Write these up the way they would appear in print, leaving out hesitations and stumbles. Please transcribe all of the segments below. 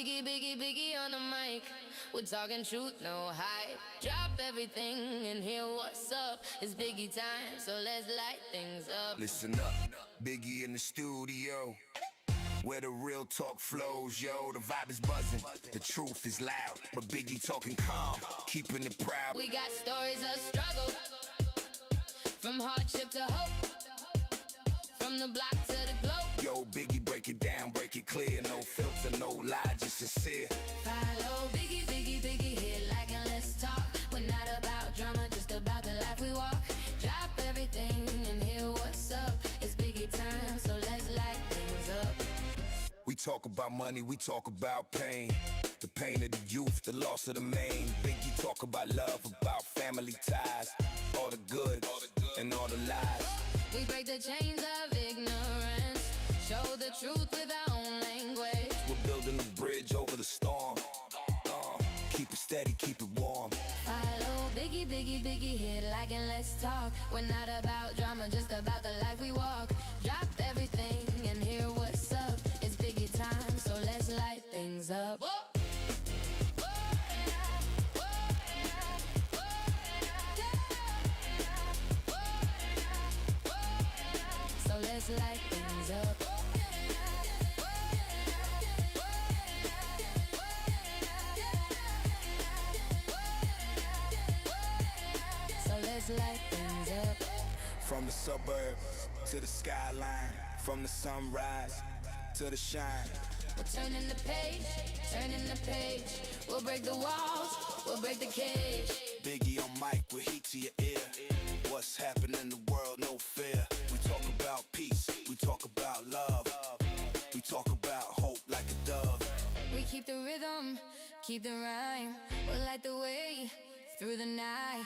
Biggie, Biggie, Biggie on the mic. We're talking truth, no hype. Drop everything and hear what's up. It's Biggie time, so let's light things up. Listen up, Biggie in the studio, where the real talk flows, yo. The vibe is buzzing, the truth is loud, but Biggie talking calm, keeping it proud. We got stories of struggle, from hardship to hope, from the block to the globe. Yo, Biggie, break it down, break it clear. No filter, no lie, just sincere. Follow Biggie, Biggie, Biggie, hit like and let's talk. We're not about drama, just about the life we walk. Drop everything and hear what's up. It's Biggie time, so let's light things up. We talk about money, we talk about pain. The pain of the youth, the loss of the main. Biggie talk about love, about family ties. All the good and all the lies. We break the chains of ignorance, show the truth with our own language. We're building a bridge over the storm. Keep it steady, keep it warm. Follow Biggie, Biggie, Biggie, hit like and let's talk. We're not about drama, just about the life we walk. Drop everything and hear what's up. It's Biggie time, so let's light things up. So let's light things up. So let's light things up. From the suburb to the skyline, from the sunrise to the shine. We're turning the page, turning the page. We'll break the walls, we'll break the cage. Biggie on mic with heat to your ear. What's happening in the world, no fear. We talk about peace, we talk about love. We talk about hope like a dove. We keep the rhythm, keep the rhyme. We'll light the way through the night.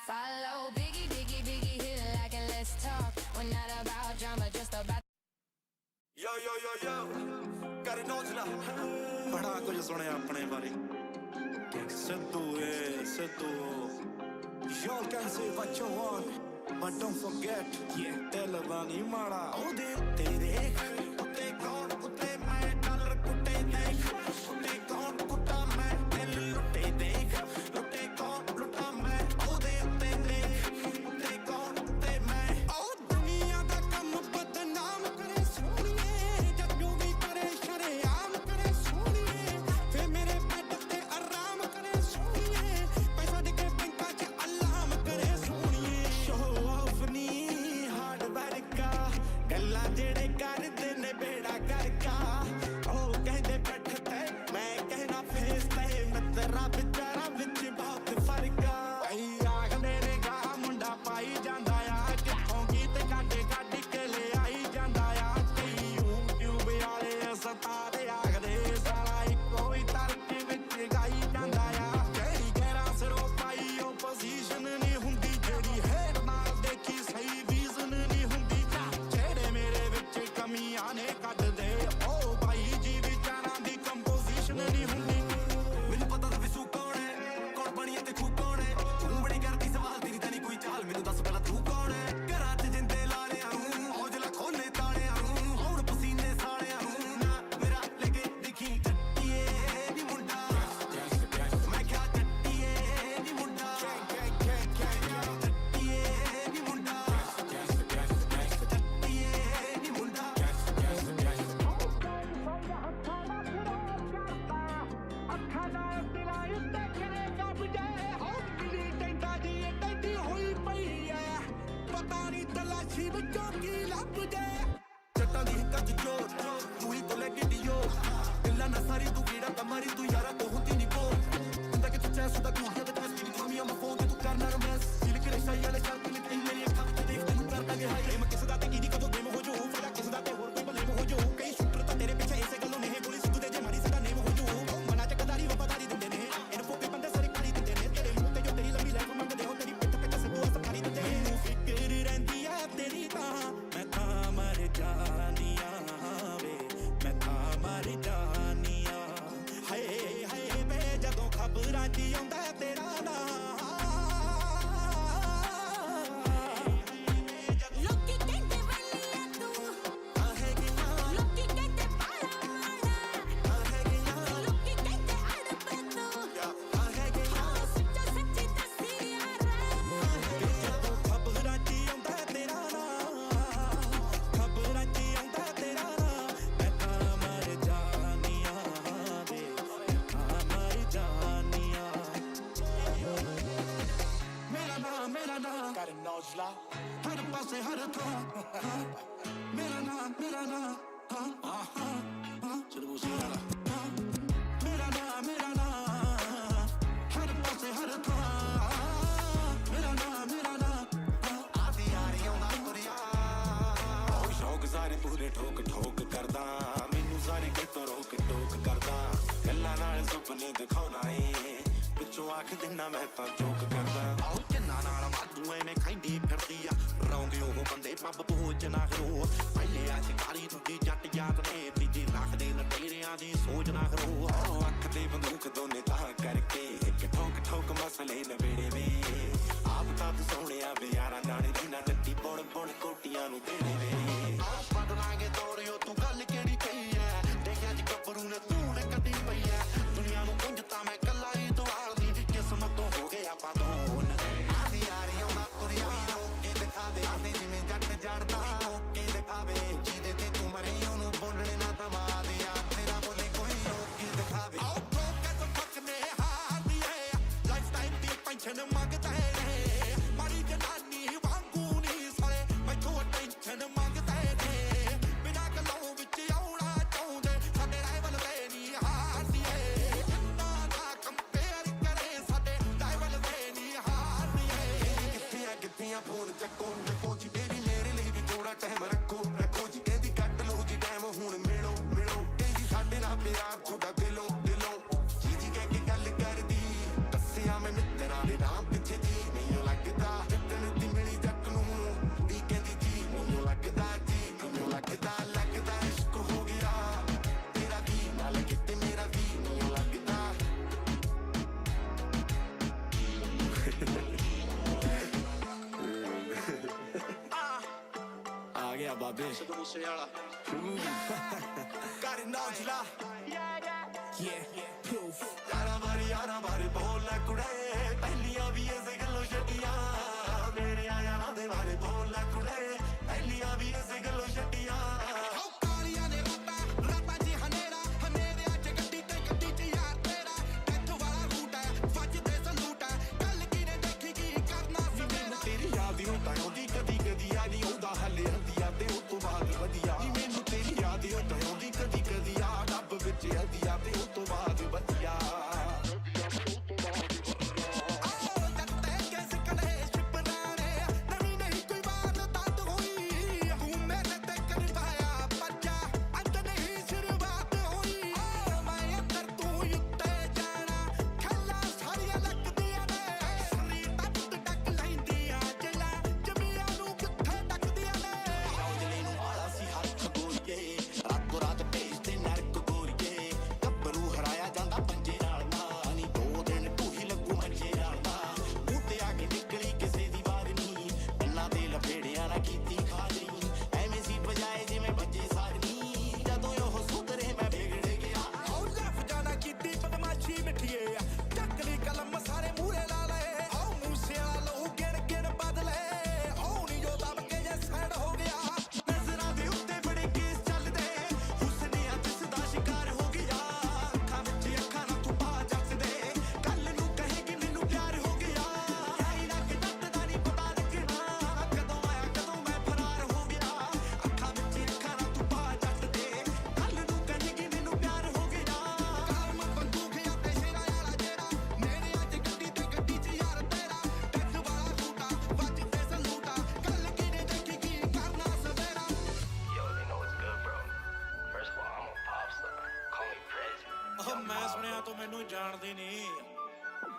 Follow Biggie, Biggie, Biggie, hit it like and let's talk. We're not about drama, just about. Yo, yo, yo, yo, got it nozla. बड़ा कुछ सुने अपने बारे. Sidhu, Sidhu. Y'all can say what you want, but don't forget, Televani mara. Oh, they kutte kaun kutte main dollar kutte dekh. Kutte kaun kutta main dil lutte dekh. Lutte kaun lutta main. Oh, they dekh. Kutte kaun kutte main. Oh, duniya da kam badnaam kare soniye. Jab jo bhi kare shaream kare soniye. Fe mere bed te aram kare soniye. Paisa de ke banka ch alarm kare soniye. Show off ni hard work ka. Galla jede karde ne beda karka. Oh, kehde baithte main kehna face te. Mera bichara vich bahut fark a. Ai aakhde ne ga munda pai janda ya. Kitthon geet kadde kadde ke le ai janda ya. YouTube wale satare aakhde sala ikko hi tarke vich gai janda ya. Kehdi gera siro pai opposition nahi hundi jehdi head naal dekhi sahi vision nahi hundi. Jehde mere vich kamiyan ne kadd de. Oh bhai ji vicharan di composition nahi hundi. Mainu pata tha visu kaun hai, kaun bani te khu kaun hai. Tu badi kardi sawal teri ta nahi koi chaal. Mainu das pehla tu kaun hai. Ghara ch jinde laale aun, aujla khole taale aun. Aun pasine saale aun. Na mera lege dikhi tattiye ni munda. Main kya tattiye ni munda. Tattiye ni munda. Tattiye ni munda. ਅੱਖਾਂ ਨਾਲ ਦਿਲਾਂ ਉੱਤੇ ਖਰੇ ਕੱਬਜੇ ਹੋ ਕਿਲੀ ਟੈਂਟਾ ਦੀ ਟੈਂਟੀ ਹੋਈ ਪਈ ਐ ਪਤਾ ਨਹੀਂ ਤਲਾਸ਼ੀ ਵਿੱਚੋਂ ਕੀ ਲੱਭ ਜੇ ਜੱਟਾਂ ਦੀ ਹਿੱਕਾਂ 'ਚ ਜੋਰ ਤੂੰ ਹੀ ਤੋਂ ਲੈ ਕੇ ਡੀਓ ਦਿਲਾਂ ਨਾ ਸਾਰੀ ਤੂੰ ਕੀੜਾ ਤਮਾਰੀ ਤੂੰ ਯਾਰਾ ਤੋਂ ਹੁੰਦੀ ਨਹੀਂ ਬੋਲ ਹੁੰਦਾ ਕਿ ਤੂੰ ਚੈਸ ਦਾ ਤੂੰ ਯਾਦ ਤੈਸ ਮੇਰੀ ਤੁਮੀ ਆ ਫੋਨ ਤੇ ਤੂੰ ਕਰਨਾ ਰਮੈਸ ਸਿਲ ਕੇ ਰਸ਼ਾ ਵਾਲੇ ਸ਼ਰਤ ਨੇ ਤੈਨੂੰ ਮੇਰੀ ਅੱਖਾਂ ਵਿੱਚ ਦੇਖ ਤੈਨੂੰ ਕਰਦਾ ਗਿਆ ਹਾਏ ਮੈਂ ਕਿਸ ਦਾ ਤੇ ਕਿਹਦੀ ਕਦੋਂ ਗੇਮ ਹੋ ਜਾਊ ਫੜਾ ਕਿਸ ਦਾ ਤੇ ਹੋਰ ਕੋਈ ਬਲੇਮ ਹੋ ਜਾਊ ਕਈ ਸ਼ੂਟਰ ਤਾਂ ਤੇਰੇ ਪਿੱਛੇ ਇਸੇ ਗੱਲੋਂ ਨਹੀਂ ਗੋਲੀ ਸਿੱਧੂ ਦੇ ਜੇ ਮਾਰੀ ਸਦਾ ਨੇਮ ਹੋ ਜਾਊ ਮਨਾ ਚ ਕਦਾਰੀ ਵਫਾਦਾਰੀ ਦਿੰਦੇ ਨੇ ਇਹਨੂੰ ਫੋਕੇ ਬੰਦੇ ਸਰਕਾਰੀ ਦਿੰਦੇ ਨੇ ਤੇਰੇ ਮੂੰਹ ਤੇ ਜੋ ਤੇਰੀ ਲੰਮੀ ਲਾਈਫ ਮੰਗਦੇ ਹੋ ਤੇਰੀ ਪਿੱਠ ਪਿੱਛੇ ਸਿੱਧੂ ਸਫਾਰੀ ਦਿੰਦੇ ਨੇ ਮੈਨੂੰ ਫਿਕਰ ਰਹਿੰਦੀ ਐ ਤੇਰੀ ਤਾਂ ਮੈਂ ਤਾਂ ਮਰ ਜਾਨੀਆਂ ਵੇ ਮੈਂ ਤਾਂ ਮਰ ਜਾਨੀਆਂ ਹਾਏ ਹਾਏ ਵੇ ਜਦੋਂ ਖਬਰਾਂ 'ਚ ਆਉਂਦਾ ਤੇਰਾ ਨਾਂ ਲੋਕੀ ਕਹਿੰਦੇ ਵੱਲੀ ਐ ਤੂੰ ਹੌਸਲਾ ਹਰ ਪਾਸੇ ਹਰ ਥਾਂ ਮੇਰਾ ਨਾਂ ਚਲੋ ਬੋਸੇ ਵਾਲਾ ਮੇਰਾ ਨਾਂ ਹਰ ਪਾਸੇ ਹਰ ਥਾਂ ਮੇਰਾ ਨਾਂ ਆਦੀ ਯਾਰੀ ਆਉਂਦਾ ਤੁਰਿਆ ਉਹ ਸ਼ੌਕ ਸਾਰੇ ਪੂਰੇ ਠੋਕ ਕਰਦਾ ਮੈਨੂੰ ਸਾਰੇ ਕਿਤੋਂ ਰੋਕ ਟੋਕ ਕਰਦਾ ਗੱਲਾਂ ਨਾਲ ਸੁਪਨੇ ਦਿਖਾਉਣਾ ਏ ਪਿੱਛੋਂ ਆਖ ਦਿਨਾ ਮੈਂ ਤਾਂ ਜੋਕ ਕਰਦਾ ਆਉ ਕਿੰਨਾ ਨਾਲ ਵਾਧੂ ਐਵੇਂ ਖਾਂਦੀ ਫਿਰਦੀ ਆ ਰੌਂਦੇ ਉਹ ਬੰਦੇ ਪੱਬ ਪੋਚ ਨਾ ਕਰੋ ਪਹਿਲੇ ਆ ਸ਼ਿਕਾਰੀ ਦੂਜੀ ਜੱਟ ਯਾਦ ਨੇ ਤੀਜੀ ਰੱਖਦੇ ਲਟੇਰਿਆਂ ਦੀ ਸੋਚ ਨਾ ਕਰੋ ਅੱਖ ਤੇ ਬੰਦੂਕ ਦੋਨੇ ਤਾਂ ਕਰਕੇ ਇੱਕ ਠੋਕ ਮਸਲੇ ਨਵੇੜੇ ਵੇ ਆਪ ਤਾਂ ਸੋਹਣਿਆ ਬਿਆਰਾ ਨਾਲੇ ਦਿਨਾਂ ਟੱਟੀ ਪੁਣ ਕੋਟੀਆਂ ਨੂੰ ਦੇਣੇ ਵੇ ਬਦਲਾਂਗੇ ਤੋਰਿਓ ਤੂੰ ਗੱਲ ਕਿਹੜੀ ਕਹੀ ਐ ਦੇਖਿਆ ਜੀ ਗੱਭਰੂ ਨੇ ਤੂੰ ਨੇ ਕੱਢੀ ਪਈ ਐ ਦੁਨੀਆ ਨੂੰ ਪੁੰਜ ਤਾਂ ਮੈਂ ਕੱਲਾ ਹੀ ਦਵਾਲਦੀ ਕਿਸਮਤ ਤੋਂ ਹੋ ਗਏ ਆਪਾਂ ਦੋਨ ਆਦੀ ਯਾਰੀ ਆਉਂਦਾ ਤੁਰਿਆ ਇਹ ਦਿਖਾਵੇ ਆਦੇ ਜਿਵੇਂ ਜੱਟ ਜੜਦਾ ਇਹ ਦਿਖਾਵੇ ਜਿਹਦੇ ਤੇ ਤੂੰ ਮਰੀ ਉਹਨੂੰ ਬੋਲਣੇ ਨਾ ਦਵਾ ਦੇ ਆ ਤੇਰਾ ਬੋਲੇ ਕੋਈ ਇਹ ਦਿਖਾਵੇ ਆਓ ਫੋਕਸ ਫੱਕਨੇ ਹਾਰਦੀ ਐ ਲਾਈਫ ਟਾਈਮ ਦੀ ਪੈਨਸ਼ਨ ਮੰਗਦਾ ਹੈ ਮਾਰੀ ਜਨਾਨੀ ਵਾਂਗੂ ਨਹੀਂ ਸਾਲੇ ਮੈਥੋਂ ਟੈਨਸ਼ਨ ਮੰਗਦਾ ਹੈ ਬਿਨਾਂ ਗੱਲੋਂ ਵਿੱਚ ਆਉਣਾ ਚਾਹੁੰਦੇ ਸਾਡੇ ਰਾਈਵਲ ਵੇ ਨਹੀਂ ਹਾਰਦੀ ਐ ਜਿੰਨਾ ਨਾ ਕੰਪੇਅਰ ਕਰੇ ਸਾਡੇ ਰਾਈਵਲ ਵੇ ਨਹੀਂ ਹਾਰਦੀ ਐ ਕਿੱਥੇ ਆ ਫੋਨ ਚੱਕੋ ਜੀ ਤੇਰੀ ਮੇਰੇ ਲਈ ਵੀ ਥੋੜਾ ਟਾਈਮ ਰੱਖੋ ਜੀ ਕਹਿੰਦੀ ਕੱਟ ਲਓ ਜੀ ਟਾਈਮ ਹੁਣ ਮਿਲੋ ਕਹਿੰਦੀ ਸਾਡੇ ਨਾਲ ਪਿਆਰ ਤੁਹਾਡਾ ਦਿਲੋਂ ਜੀ ਕਹਿ ਕੇ ਗੱਲ ਕਰਦੀ ਦੱਸਿਆ ਮੈਂ ਮਿੱਤਰਾਂ ਦੇ ਨਾਮ ਪਿੱਛੇ ਜੀ ਮੈਨੂੰ ਲੱਗਦਾ ਜਿੱਦਣ ਦੀ ਮਿਲੀ ਜੱਟ ਨੂੰ ਦੀ ਕਹਿੰਦੀ ਜੀ ਮੈਨੂੰ ਲੱਗਦਾ ਇਸ਼ਕ ਹੋ ਗਿਆ ਤੇਰਾ ਵੀ ਨਾਲ ਕਿਤੇ ਮੇਰਾ ਵੀ ਮੈਨੂੰ ਲੱਗਦਾ ਆ ਗਿਆ ਬਾਬੇ ਮੂਸੇ ਵਾਲਾ ਕਰ ਨੌਜਲਾ ਯਾਰਾਂ ਬਾਰੇ ਬੋਲ ਲੈ ਕੁੜੇ ਪਹਿਲੀਆਂ ਵੀ ਐਸੇ ਗੱਲੋਂ ਛੱਡੀਆਂ ਮੇਰੇ ਯਾਰਾਂ ਦੇ ਬਾਰੇ ਬੋਲ ਲੈ ਕੁੜੇ ਪਹਿਲੀਆਂ ਵੀ ਐਸੇ ਗੱਲੋਂ ਛੱਡੀਆਂ ਕਾਲੀਆਂ ਨੇ ਰਾਤਾਂ ਜੀ ਹਨੇਰੇ ਅੱਜ ਗੱਡੀ ਚ ਯਾਰ ਤੇਰਾ ਟੈਥ ਵਾਲਾ ਰੂਟ ਹੈ ਵੱਜਦੇ ਸਲੂਟ ਹੈ ਗੱਲ ਕੀ ਨੇ ਦੇਖੀ ਕੀ ਕਰਨਾ ਸੀ ਮੈਨੂੰ ਤੇਰੀ ਯਾਦ ਹੀ ਹੁੰਦਾ ਆਉਂਦੀ ਕਦੀ ਆ ਨਹੀਂ ਆਉਂਦਾ ਹਲੇ ਹੰਦੀਆਂ ਤੇ ਉਹ ਤੋਂ ਬਾਅਦ ਵਧੀਆ ਮੈਨੂੰ ਤੇਰੀ ਯਾਦ ਹੀ ਹੁੰਦਾ ਆਉਂਦੀ ਕਦੀ ਆ ਡੱਬ ਵਿੱਚ ਹੰਦੀਆਂ ਤੇ ਉਹ ਤੋਂ ਬਾਅਦ ਵਧੀਆ ਮੈਂ ਸੁਣਿਆ ਤੂੰ ਮੈਨੂੰ ਜਾਣਦੀ ਨਹੀਂ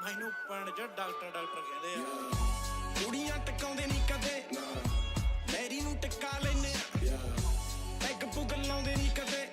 ਮੈਨੂੰ ਪਿੰਡ 'ਚ ਡਾਕਟਰ ਕਹਿੰਦੇ ਆ ਕੁੜੀਆਂ ਟਿਕਾਉਂਦੇ ਨਹੀਂ ਕਦੇ ਮੇਰੀ ਨੂੰ ਟਿਕਾ ਲੈਨੇ ਪੈਗ ਪੁਗਲ ਲਾਉਂਦੇ ਨਹੀਂ ਕਦੇ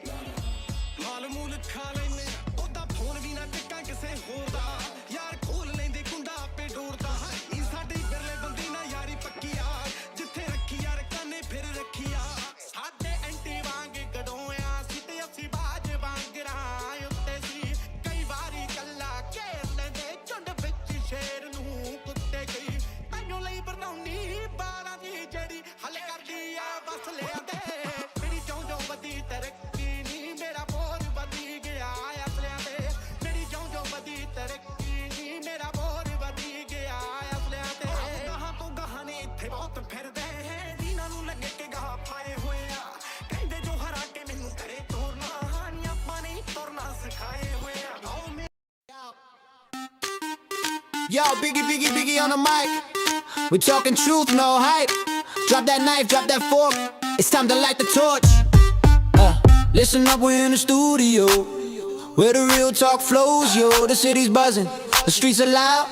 ਮਾਲ ਮੂਲ ਖਾ ਲੈਨੇ ਉਹਦਾ ਫੋਨ ਵੀ ਨਾ ਟਿਕਾ ਕਿਸੇ ਹੋਰ ਦਾ ਯਾਰ ਖੋਲ ਲੈਂਦੇ ਕੁੰਡਾ ਆਪੇ ਡੋਰਦਾ ਇਹ ਸਾਡੀ ਬਿਰਲੇ ਬੰਦੀ ਨਾ ਯਾਰੀ ਪੱਕੀ ਆ ਜਿੱਥੇ ਰੱਖੀ ਯਾਰ ਕਾਨੇ ਫਿਰ ਰੱਖੀ ਆ ਸਾਡੇ ਐਂਟੀ ਵਾਂਗ ਗਡੋਇਆ ਸੀ ਤੇ ਅਸੀਂ ਬਾਜ ਵਾਂਗਰਾਂ ਉੱਤੇ ਸੀ ਕਈ ਵਾਰੀ ਕੱਲਾ ਘੇਰ ਲੈਂਦੇ ਝੁੰਡ ਵਿੱਚ ਸ਼ੇਰ ਨੂੰ ਕੁੱਤੇ ਗਈ ਤੈਨੂੰ ਲਈ ਬਣਾਉਣੀ ਬਾਰਾਂ ਦੀ ਜਿਹੜੀ ਹੱਲ ਕਰਦੀ ਆ ਬਸ ਲਿਆਂਦੇ ਮੇਰੀ ਚੋਂ ਵਧੀ ਤਰੱਕੀ ਨਹੀਂ ਮੇਰਾ ਬੋਝ ਵਧੀ ਗਿਆ Yo, Biggy on the mic. We talking truth, no hype. Drop that knife, drop that fork. It's time to light the torch. Listen up, we're in the studio, where the real talk flows, yo. The city's buzzing, the streets are loud,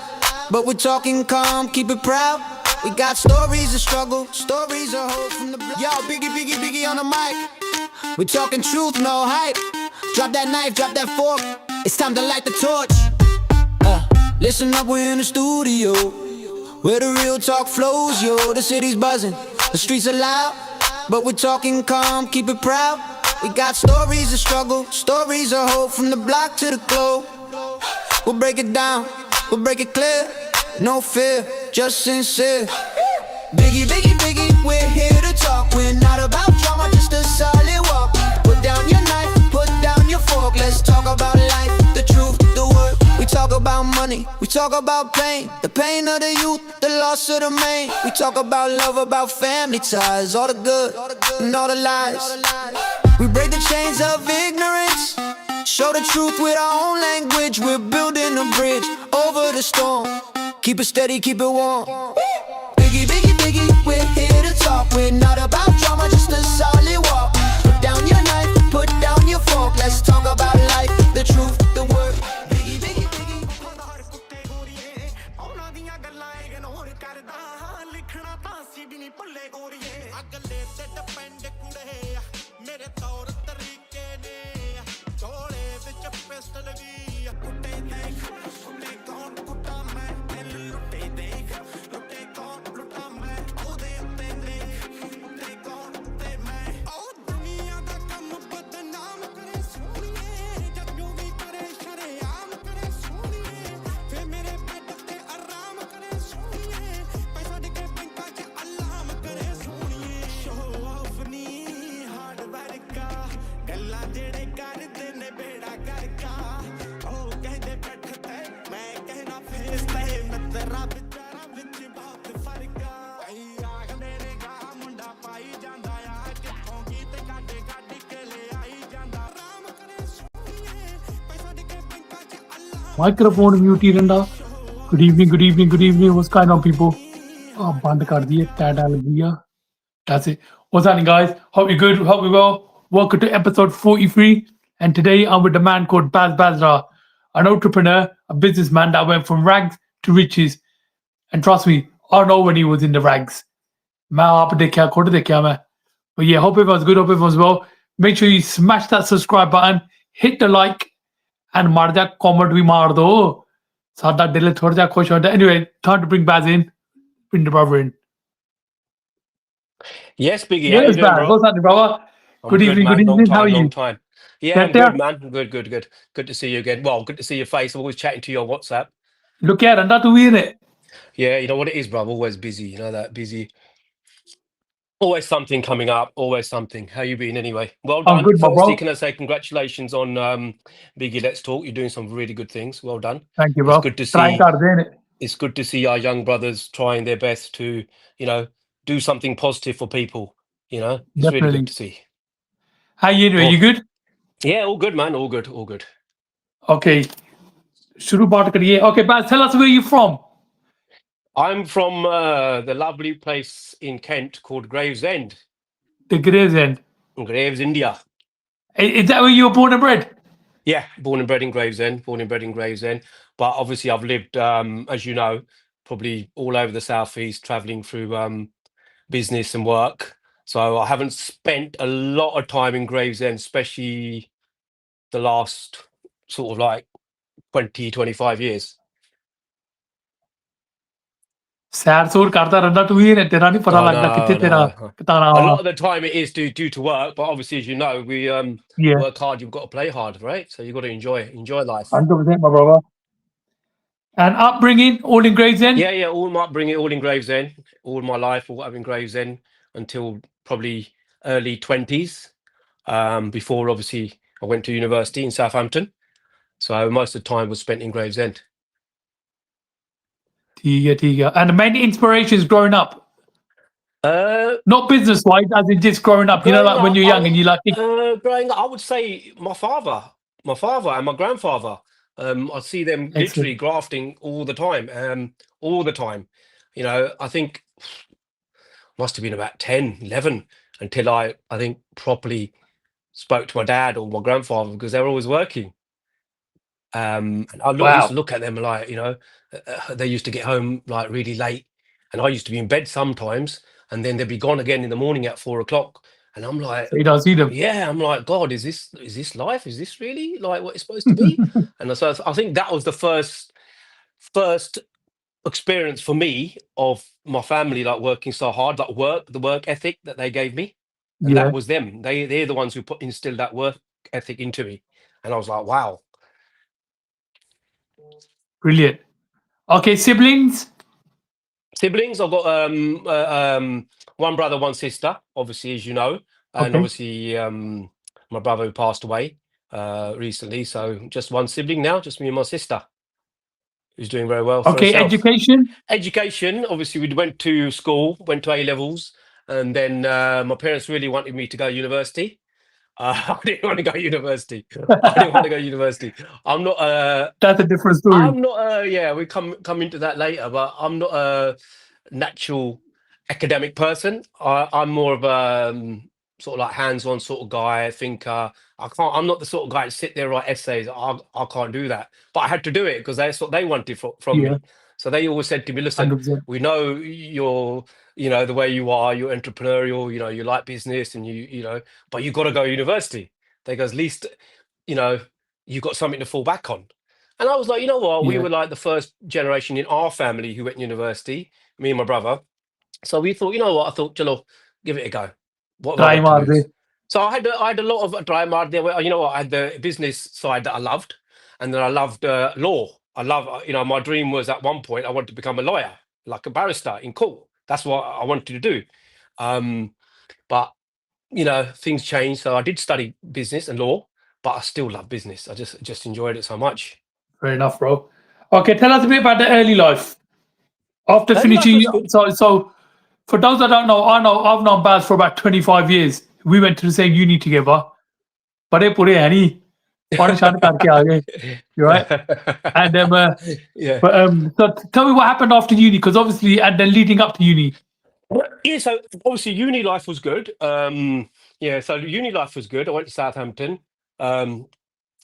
but we're talking calm, keep it proud. We got stories of struggle, stories of hope from the block. Yo, Biggy on the mic. We talking truth, no hype. Drop that knife, drop that fork. It's time to light the torch. Listen up, we're in the studio, where the real talk flows, yo. The city's buzzing, the streets are loud, but we're talking calm, keep it proud. We got stories of struggle, stories of hope from the block to the globe. We'll break it down, we'll break it clear. No fear, just sincere. Biggie, we're here to talk. We're not about drama, just a solid walk. Put down your knife, put down your fork. Let's talk about life, the truth, the word. We talk about money, we talk about pain. The pain of the youth, the loss of the main. We talk about love, about family ties. All the good and all the lies. We break the chains of ignorance, show the truth with our own language. We're building a bridge over the storm. Keep it steady, keep it warm. Biggie, we're here to talk. We're not about drama, just a solid walk. Put down your knife, put down your fork. Let's talk about life, the truth, the word. Biggie. Microphone mute Randa. Good evening. What's going on, people? Band kar diye, tada lag diya. That's it. What's happening, guys? Hope you're good. Hope you're well. Welcome to episode 43. And today I'm with a man called Basra, an entrepreneur, a businessman that went from rags to riches. And trust me, I know when he was in the rags. मैं आप देखा खुद देखा मैं. But yeah, hope everyone's good. Hope everyone's well. Make sure you smash that subscribe button, hit the like, and मार जा comment भी मार दो. सादा दिल थोड़ा जा खुश होता. Anyway, time to bring Baz in. Bring the brother in. Yes, Biggy. How you Yes, doing, Baz. bro? What's happening, brother? I'm Good evening. man. Good Long evening. How are time, you? long time. Yeah, I'm Better? good, man. Good. Good to see you again. Well, good to see your face. I'm always chatting to you on WhatsApp. Look at Randa to in it. Yeah, you know what it is, bro. I'm always busy. You know that busy. Always something coming up. Always something. How you been anyway? Well I'm done. good, my Firstly, bro. can I say congratulations on Biggie Let's Talk. You're doing some really good things. Well done. Thank you, It's bro. good to Trying see. hard, isn't it? It's good to see our young brothers trying their best to, do something positive for people. It's really Definitely. good to see. How you anyway? Well, You good? yeah, all good, man. All good. Okay. शुरू बात करिए. Okay, Baz, tell us where you're from. I'm from the lovely place in Kent called Gravesend, The Gravesend. Graves, India. Is that where you were born and bred? Yeah, born and bred in Gravesend. But obviously, I've lived, as you know, probably all over the southeast, traveling through business and work. So I haven't spent a lot of time in Gravesend, especially the last sort of like 20, 25 years. सैर सूर करता रहना तू ही ने तेरा नहीं पता I लगता कितने know, तेरा I know. कितना A lot of the time it is due to work, but obviously, as you know, we yeah work hard. You've got to play hard, right? So you've got to enjoy life. 100% my brother. And upbringing all in Gravesend. Yeah. All my upbringing, all in Gravesend. All my life, all up in Gravesend until probably early 20s. Before obviously I went to university in Southampton. So most of the time was spent in Gravesend. ठीक है. And the main inspirations growing up. Not business wise, as in just growing up. You know, like when you're young and you like. Growing up, I would say my father and my grandfather. I see them literally Excellent. grafting all the time, all the time. You know, I think must have been about 10, 11 until I think properly spoke to my dad or my grandfather because they were always working. And used to Wow. look at them like, you know, they used to get home like really late, and I used to be in bed sometimes, and then they'd be gone again in the morning at 4 o'clock, and I'm like, So you don't see them. yeah, I'm like, God, is this life? Is this really like what it's supposed to be? And so I think that was the first experience for me of my family like working so hard, like the work ethic that they gave me, and that Yeah, was them. They're the ones who instilled that work ethic into me, and I was like, wow. brilliant. Okay, siblings. Siblings, I've got one brother, one sister, obviously, as you know, and Okay. obviously my brother who passed away recently. So just one sibling now, just me and my sister, who's doing very well for Okay, herself. education. Education, obviously, we went to school, went to A levels, and then my parents really wanted me to go to university. I didn't want to go to university. I didn't want to go to university. I'm not. That's a different story. I'm not. Yeah, we come into that later, but I'm not a natural academic person. I'm more of a sort of like hands-on sort of guy, thinker. I can't. I'm not the sort of guy to sit there write essays. I can't do that. But I had to do it because that's what they wanted from Yeah, me. So they always said to me, "Listen, 100%. we know you're, you know, the way you are. You're entrepreneurial. You know, you like business, and you know, but you got to go to university." They goes, "Least, you know, you got something to fall back on." And I was like, you know what? We Yeah. were like the first generation in our family who went to university, me and my brother. So we thought, you know what? I thought, Jello, give it a go. What have I Try got to maar lose? de. So I had a lot of dry mud there. You know what? I had the business side that I loved, and then I loved law. I love, you know, my dream was at one point I wanted to become a lawyer, like a barrister in court. That's what I wanted to do. But you know, things changed. So I did study business and law, but I still love business. I just enjoyed it so much. Fair enough, bro. Okay, tell us a bit about the early life. After Early life finishing, was good. so for those that don't know, I've known Baz for about 25 years. We went to the same uni together. बड़े पूरे हैं नहीं परेशान करके आ गए. You're right. And Yeah. so tell me what happened after uni, because obviously, and then leading up to uni. Yeah, so obviously uni life was good. Yeah, so uni life was good. I went to Southampton.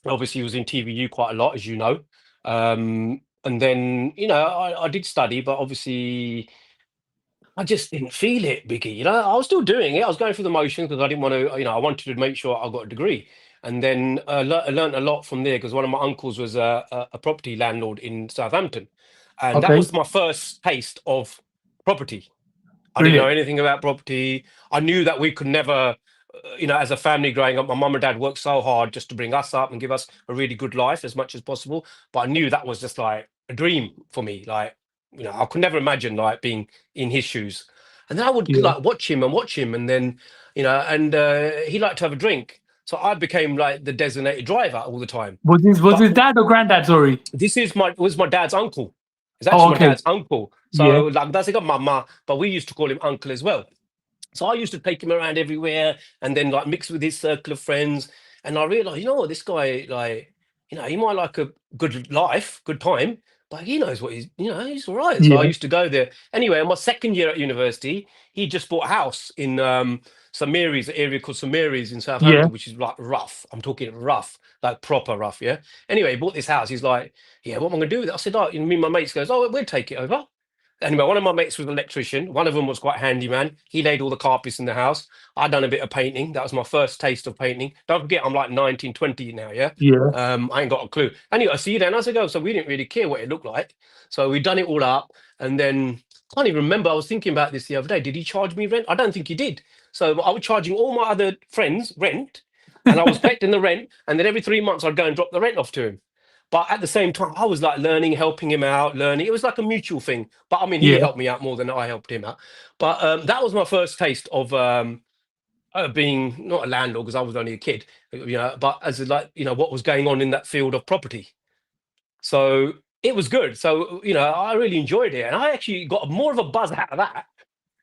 Obviously was in TVU quite a lot, as you know. And then, you know, I did study, but obviously I just didn't feel it, Biggie. You know, I was still doing it. I was going through the motions because I didn't want to, you know, I wanted to make sure I got a degree. And then I learned a lot from there because one of my uncles was a property landlord in Southampton. And that Okay, was my first taste of property. I didn't know brilliant. anything about property. I knew that we could never, you know, as a family growing up, my mum and dad worked so hard just to bring us up and give us a really good life as much as possible. But I knew that was just like a dream for me. Like, you know, I could never imagine like being in his shoes. And then I would Yeah. like watch him, and then, you know, and he liked to have a drink. So I became like the designated driver all the time. Was But his dad or granddad? Sorry. this is was my dad's uncle. It's Oh, actually my okay. dad's uncle. Yeah. So like that's like a mama, but we used to call him uncle as well. So I used to take him around everywhere and then like mix with his circle of friends. And I realized, you know what, this guy, like, you know, he might like a good life, good time, but he knows what he's, you know, he's all right. So I Yeah. used to go there. Anyway, in my second year at university, he just bought a house in St Mary's, an area called St Mary's in Yeah. Southampton, which is like rough. I'm talking rough, like proper rough, yeah. Anyway, he bought this house. He's like, yeah, what am I going to do with it? I said, oh, you know, me and my mates goes, oh, we'll take it over. Anyway, one of my mates was an electrician. One of them was quite handyman. He laid all the carpets in the house. I'd done a bit of painting. That was my first taste of painting. Don't forget, I'm like 19, 20 now, yeah? Yeah. I ain't got a clue. Anyway, I see you then as I go. So we didn't really care what it looked like. So we done it all up. And then I can't even remember. I was thinking about this the other day. Did he charge me rent? I don't think he did. So I was charging all my other friends rent, and I was collecting the rent. And then every 3 months, I'd go and drop the rent off to him. But at the same time, I was like learning, helping him out, learning. It was like a mutual thing. But I mean, he Yeah. helped me out more than I helped him out. But that was my first taste of being not a landlord because I was only a kid, you know, but as like, you know, what was going on in that field of property. So it was good. So, you know, I really enjoyed it. And I actually got more of a buzz out of that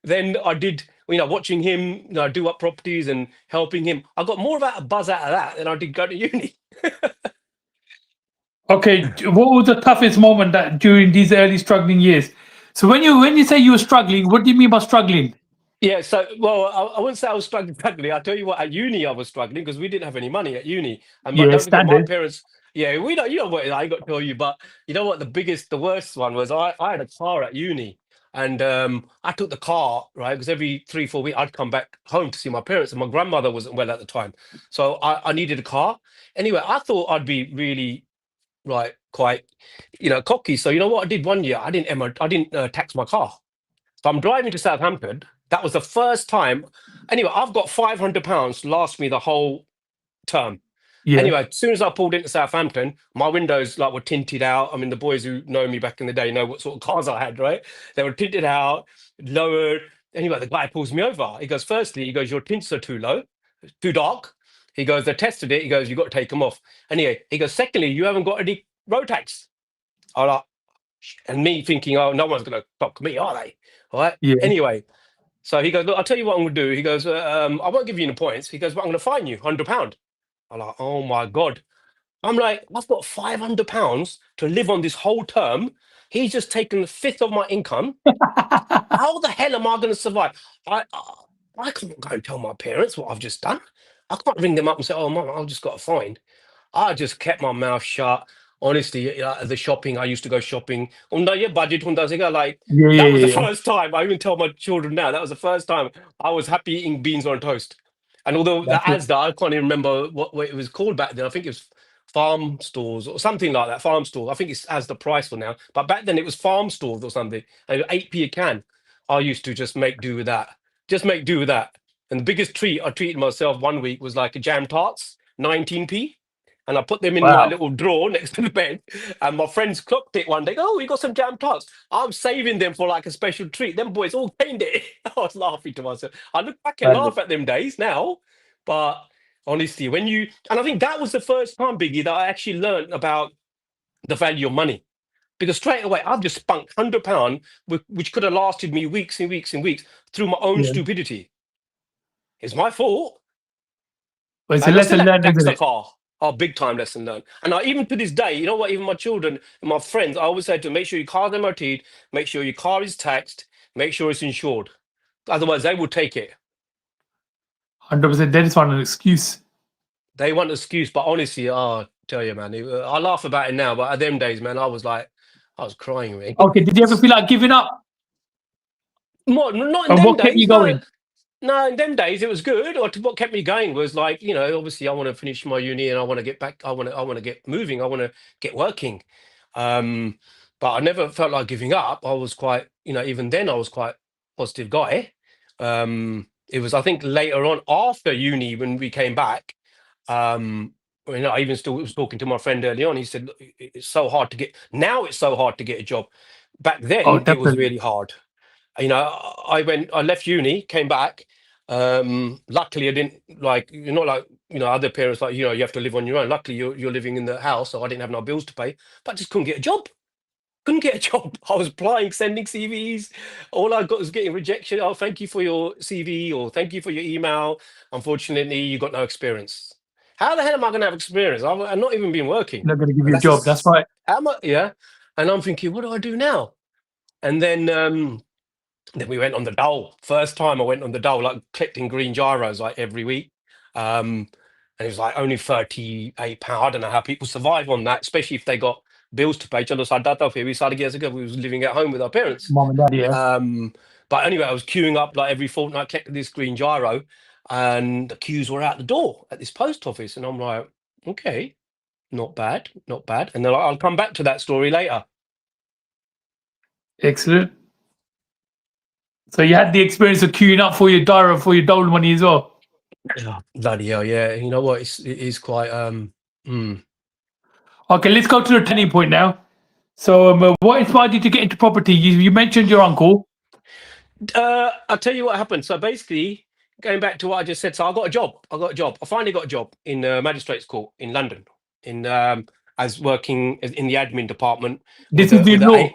than I did, you know, watching him, you know, do up properties and helping him. I got more of a buzz out of that than I did go to uni. Okay, what was the toughest moment that during these early struggling years? So when you say you were struggling, what do you mean by struggling? Yeah, so well, I wouldn't say I was struggling. I tell you what, at uni I was struggling because we didn't have any money at uni, and Yeah, don't forget, my standard. parents. Yeah, we don't. You know what? I got to tell you, but you know what? The worst one was I had a car at uni, and I took the car right because every 3 4 weeks I'd come back home to see my parents, and my grandmother wasn't well at the time, so I needed a car. Anyway, I thought I'd be really quite, cocky. So you know what I did one year? I didn't tax my car. So I'm driving to Southampton. That was the first time. Anyway, I've got £500 to last me the whole term. Yeah. Anyway, as soon as I pulled into Southampton, my windows were tinted out. I mean, the boys who know me back in the day know what sort of cars I had, right? They were tinted out, lowered. Anyway, the guy pulls me over. He goes, firstly, he goes, your tints are too low, too dark. He goes, they tested it. He goes, you've got to take them off. Anyway, he goes, secondly, you haven't got any road tax. I'm like, and me thinking, oh, no one's going to fuck me, are they? All right. Yeah. Anyway, so he goes, look, I'll tell you what I'm going to do. He goes, I won't give you any points. He goes, but I'm going to fine you £100. I'm like, oh my God. I'm like, I've got £500 to live on this whole term. He's just taken a fifth of my income. How the hell am I going to survive? I can't go and tell my parents what I've just done. I can't ring them up and say, oh, mum, I've just got a fine. I just kept my mouth shut. Honestly, the shopping, I used to go shopping. Budget like Yeah, that was yeah, the yeah. first time. I even tell my children now, that was the first time I was happy eating beans on toast. And although the That's it. Asda, I can't even remember what it was called back then. I think it was farm stores or something like that. Farm stores. I think it's as the price for now. But back then it was farm stores or something. And it was 8p a can. I used to just make do with that. Just make do with that. And the biggest treat I treated myself one week was like a jam tarts, 19p. And I put them in my Wow. little drawer next to the bed. And my friends clocked it one day. Oh, you got some jam tarts. I'm saving them for like a special treat. Them boys all gained it. I was laughing to myself. I look back and Standard. laugh at them days now. But honestly, and I think that was the first time, Biggie, that I actually learned about the value of money. Because straight away, I've just spunk £100, which could have lasted me weeks and weeks and weeks through my own Yeah. stupidity. It's my fault. But it's a And I still lesson had to learned, tax isn't the it? car. Oh, big time lesson learned. And even to this day, you know what? Even my children and my friends, I always say to them, make sure your car's MOT'd, make sure your car is taxed, make sure it's insured. Otherwise, they will take it. 100%. They just want an excuse. They want an excuse, but honestly, tell you, man, I laugh about it now, but at them days, man, I was crying, man. Okay, did you ever feel like giving up? Not in And them what kept you days, no. going? No, in them days it was good. Or what kept me going was obviously I want to finish my uni and I want to get back. I want to get moving. I want to get working. Um, but I never felt like giving up. I was quite, even then I was quite positive guy. It was, I think, later on after uni when we came back. I even still was talking to my friend early on. He said, "Look, it's so hard to get now. It's so hard to get a job. Back Oh, then, it was definitely. really hard. I left uni, came back. Luckily I didn't you're not like, other parents, like, you have to live on your own. Luckily you're living in the house, so I didn't have no bills to pay, but I just couldn't get a job. Couldn't get a job. I was applying, sending CVs. All I got was getting rejection. Oh, thank you for your CV, or thank you for your email. Unfortunately, you got no experience. How the hell am I going to have experience? I've not even been working. Not going to give And you a that's job. That's just, right. how much, yeah. And I'm thinking, what do I do now? And then we went on the dole. First time I went on the dole, like collecting green gyros like every week. And it was like only £38. I don't know how people survive on that, especially if they got bills to pay. We started years ago. We was living at home with our parents. Mom and dad, yeah. But anyway, I was queuing up like every fortnight, collecting this green gyro, and the queues were out the door at this post office. And I'm like, okay, not bad, not bad. And then I'll come back to that story later. Excellent. So you had the experience of queuing up for your Dara for your dole money as well. Yeah, bloody hell, yeah. You know what? It is quite Okay, let's go to the turning point now. So, what inspired you to get into property? You mentioned your uncle. I'll tell you what happened. So basically, going back to what I just said, so I got a job. I finally got a job in magistrates court in London, in as working in the admin department This with is the with law.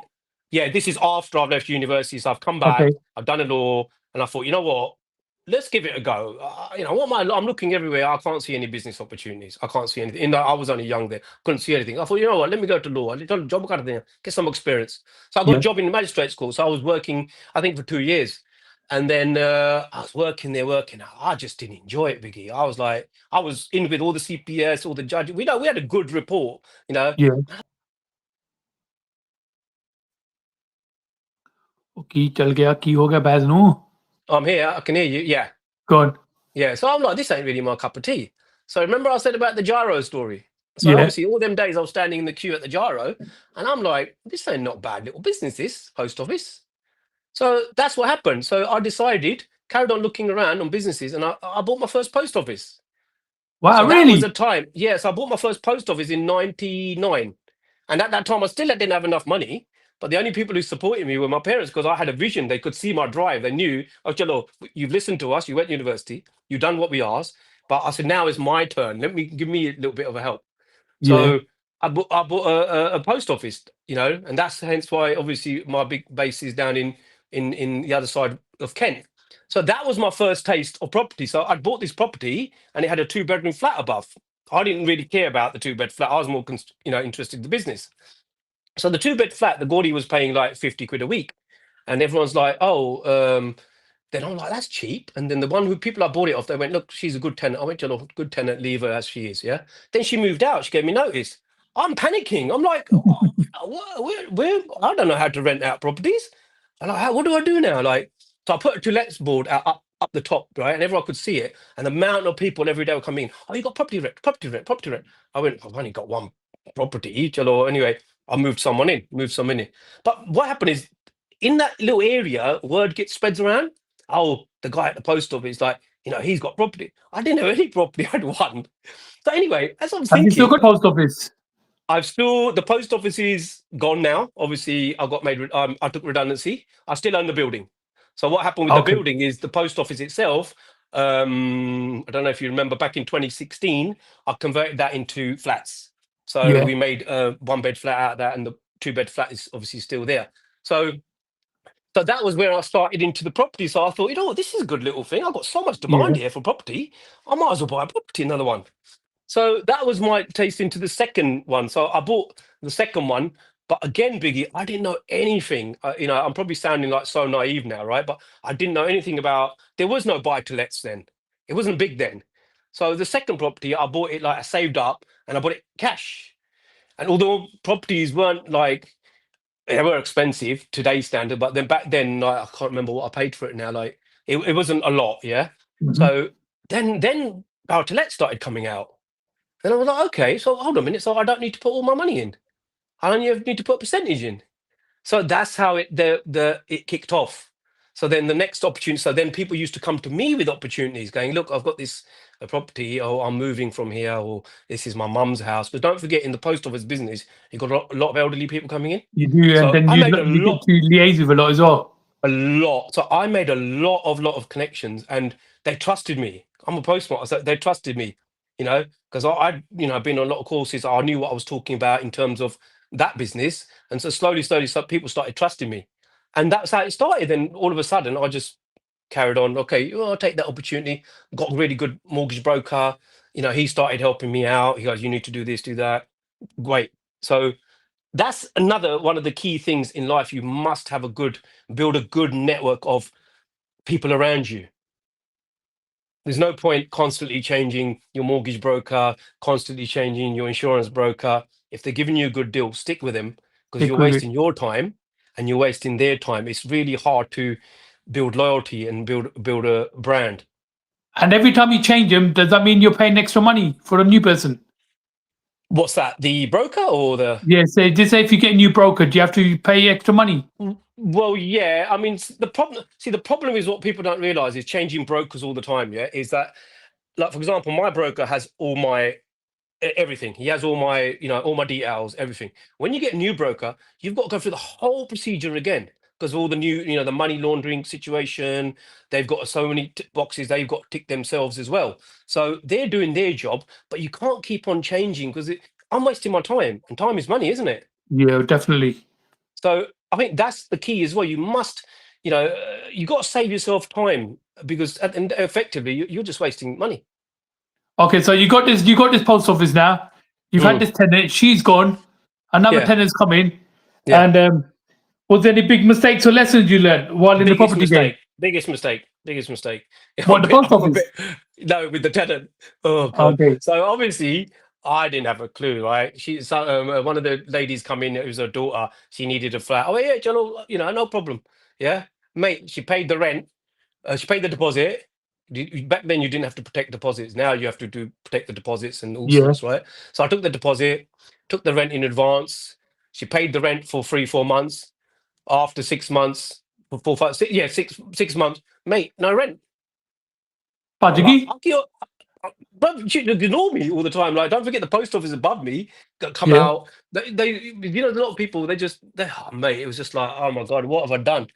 yeah. This is after I've left university, so I've come Okay. back. I've done a law, and I thought, you know what? let's give it a go. I'm looking everywhere. I can't see any business opportunities. I can't see anything. I was only young there, couldn't see anything. I thought, you know what, let me go to law. I did a job kind of thing, get some experience. So I got Yeah. a job in the magistrate's court. So I was working, I think, for 2 years. And then I was working there, working. I just didn't enjoy it, Biggie. I was in with all the CPS, all the judges. We had a good report, you know. Yeah. ਉਹ ਕੀ ਚੱਲ ਗਿਆ ਕੀ ਹੋ ਗਿਆ ਬੈਜ਼ ਨੂੰ I'm here. I can hear you. Yeah. Good. Yeah. So I'm like, this ain't really my cup of tea. So remember I said about the gyro story? So Yeah. obviously all them days I was standing in the queue at the gyro and I'm like, this ain't not bad little business, this post office. So that's what happened. So I decided, carried on looking around on businesses and I bought my first post office. Wow, So that really? was the time. Yes, I bought my first post office in 99. And at that time, I still didn't have enough money. But the only people who supported me were my parents because I had a vision. They could see my drive. They knew, oh, Jello, you've listened to us. You went to university. You've done what we asked. But I said, now it's my turn. Give me a little bit of a help. Yeah. So I bought a post office, you know, and that's hence why obviously my big base is down in the other side of Kent. So that was my first taste of property. So I bought this property and it had a 2-bedroom flat above. I didn't really care about the 2-bed flat. I was more, interested in the business. So the 2-bed flat, the Gordy was paying like 50 quid a week. And everyone's like, then I'm like, that's cheap. And then people I bought it off, they went, look, she's a good tenant. I went to a good tenant, leave her as she is. Yeah. Then she moved out. She gave me notice. I'm panicking. I'm like, where? I don't know how to rent out properties. I'm like, what do I do now? Like, so I put a to-lets board up the top, right? And everyone could see it. And the amount of people every day would come in. Oh, you got property rent, property rent, property rent. I went, I've only got one property each. Or anyway, I moved some in. But what happened is in that little area, word gets spreads around. Oh, the guy at the post office, like, he's got property. I didn't have any property. I had one. So anyway, as I was Have you still thinking, got post office? the post office is gone now. Obviously, I got I took redundancy. I still own the building. So what happened with the Okay. building is the post office itself, I don't know if you remember back in 2016, I converted that into flats. So Yeah. we made a 1-bed flat out of that and the 2-bed flat is obviously still there. So that was where I started into the property. So I thought, this is a good little thing. I've got so much demand Yeah. here for property. I might as well buy a property, another one. So that was my taste into the second one. So I bought the second one. But again, Biggie, I didn't know anything. I'm probably sounding like so naive now, right? But I didn't know anything about, there was no buy-to-lets then. It wasn't big then. So the second property, I bought it like I saved up and I bought it cash. And although properties weren't like, they were expensive today's standard, but then back then, like, I can't remember what I paid for it now. Like it wasn't a lot, yeah. Mhm. So then buy-to-let started coming out. And I was like, okay, so hold on a minute. So I don't need to put all my money in. I only need to put a percentage in. So that's how it kicked off. So then the next opportunity. So then people used to come to me with opportunities, going, "Look, I've got this property. Oh, I'm moving from here, or this is my mum's house." But don't forget, in the post office business, you've got a lot of elderly people coming in. You do, and So then I you made a get lot. to liaise with a lot as well. A lot. So I made a lot of connections and they trusted me. I'm a postmaster, so they trusted me, because I'd been on a lot of courses. I knew what I was talking about in terms of that business. And so slowly, some people started trusting me. And that's how it started. Then all of a sudden, I just carried on. Okay, I'll take that opportunity. Got a really good mortgage broker. He started helping me out. He goes, you need to do this, do that. Great. So that's another one of the key things in life. You must build a good network of people around you. There's no point constantly changing your mortgage broker, constantly changing your insurance broker. If they're giving you a good deal, stick with them because Stick you're with it. wasting your time and you're wasting their time. It's really hard to build loyalty and build a brand. And every time you change them, does that mean you're paying extra money for a new person? What's that? The broker or the? Yeah. Just say if you get a new broker, do you have to pay extra money? Well, yeah. I mean, the problem is what people don't realize is changing brokers all the time. Yeah, is that, like, for example, my broker has all my everything. He has all my details, everything. When you get a new broker, you've got to go through the whole procedure again because all the new, the money laundering situation. They've got so many boxes they've got to tick themselves as well. So they're doing their job, but you can't keep on changing because I'm wasting my time, and time is money, isn't it? Yeah, definitely. So I think that's the key as well. You must, you got to save yourself time because effectively you're just wasting money. Okay, so you got this post office now. You've had this tenant. She's gone. Another Yeah, tenant's come in. yeah. And was there any big mistakes or lessons you learned while in the Biggest property game? mistake. Biggest mistake. Biggest mistake. What, the post I'm a office? bit. No, with the tenant. Oh god. Okay. So obviously, I didn't have a clue, right? One of the ladies come in. It was her daughter. She needed a flat. Oh yeah, Jello, no problem. Yeah, mate. She paid the rent. She paid the deposit. Back then, you didn't have to protect deposits. Now you have to protect the deposits and all Yeah. sorts, right? So I took the deposit, took the rent in advance. She paid the rent for 3-4 months. After 6 months, for 4, 5, 6, yeah, 6 months, mate, no rent. I'm like, Pajagi? fuck you. But you ignore me all the time. Like, don't forget the post office above me that come Yeah. out. A lot of people, oh, mate, it was just like, oh my God, what have I done?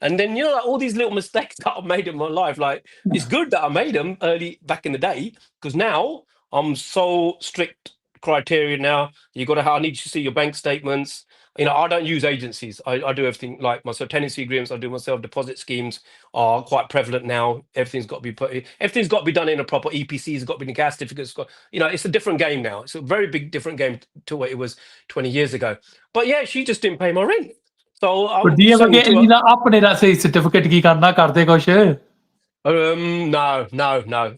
And then, like all these little mistakes that I've made in my life, like, it's good that I made them early back in the day, because now I'm so strict criteria now. I need to see your bank statements. I don't use agencies. I do everything like myself. Tenancy agreements, I do myself. Deposit schemes are quite prevalent now. Everything's got to be done in a proper EPC's got to be in gas certificates. It's a different game now. It's a very big different game to what it was 20 years ago. But yeah, she just didn't pay my rent. So But do I'm you ever saying get to any her, na apne that say certificate ki karna karte kuch? no, no. No,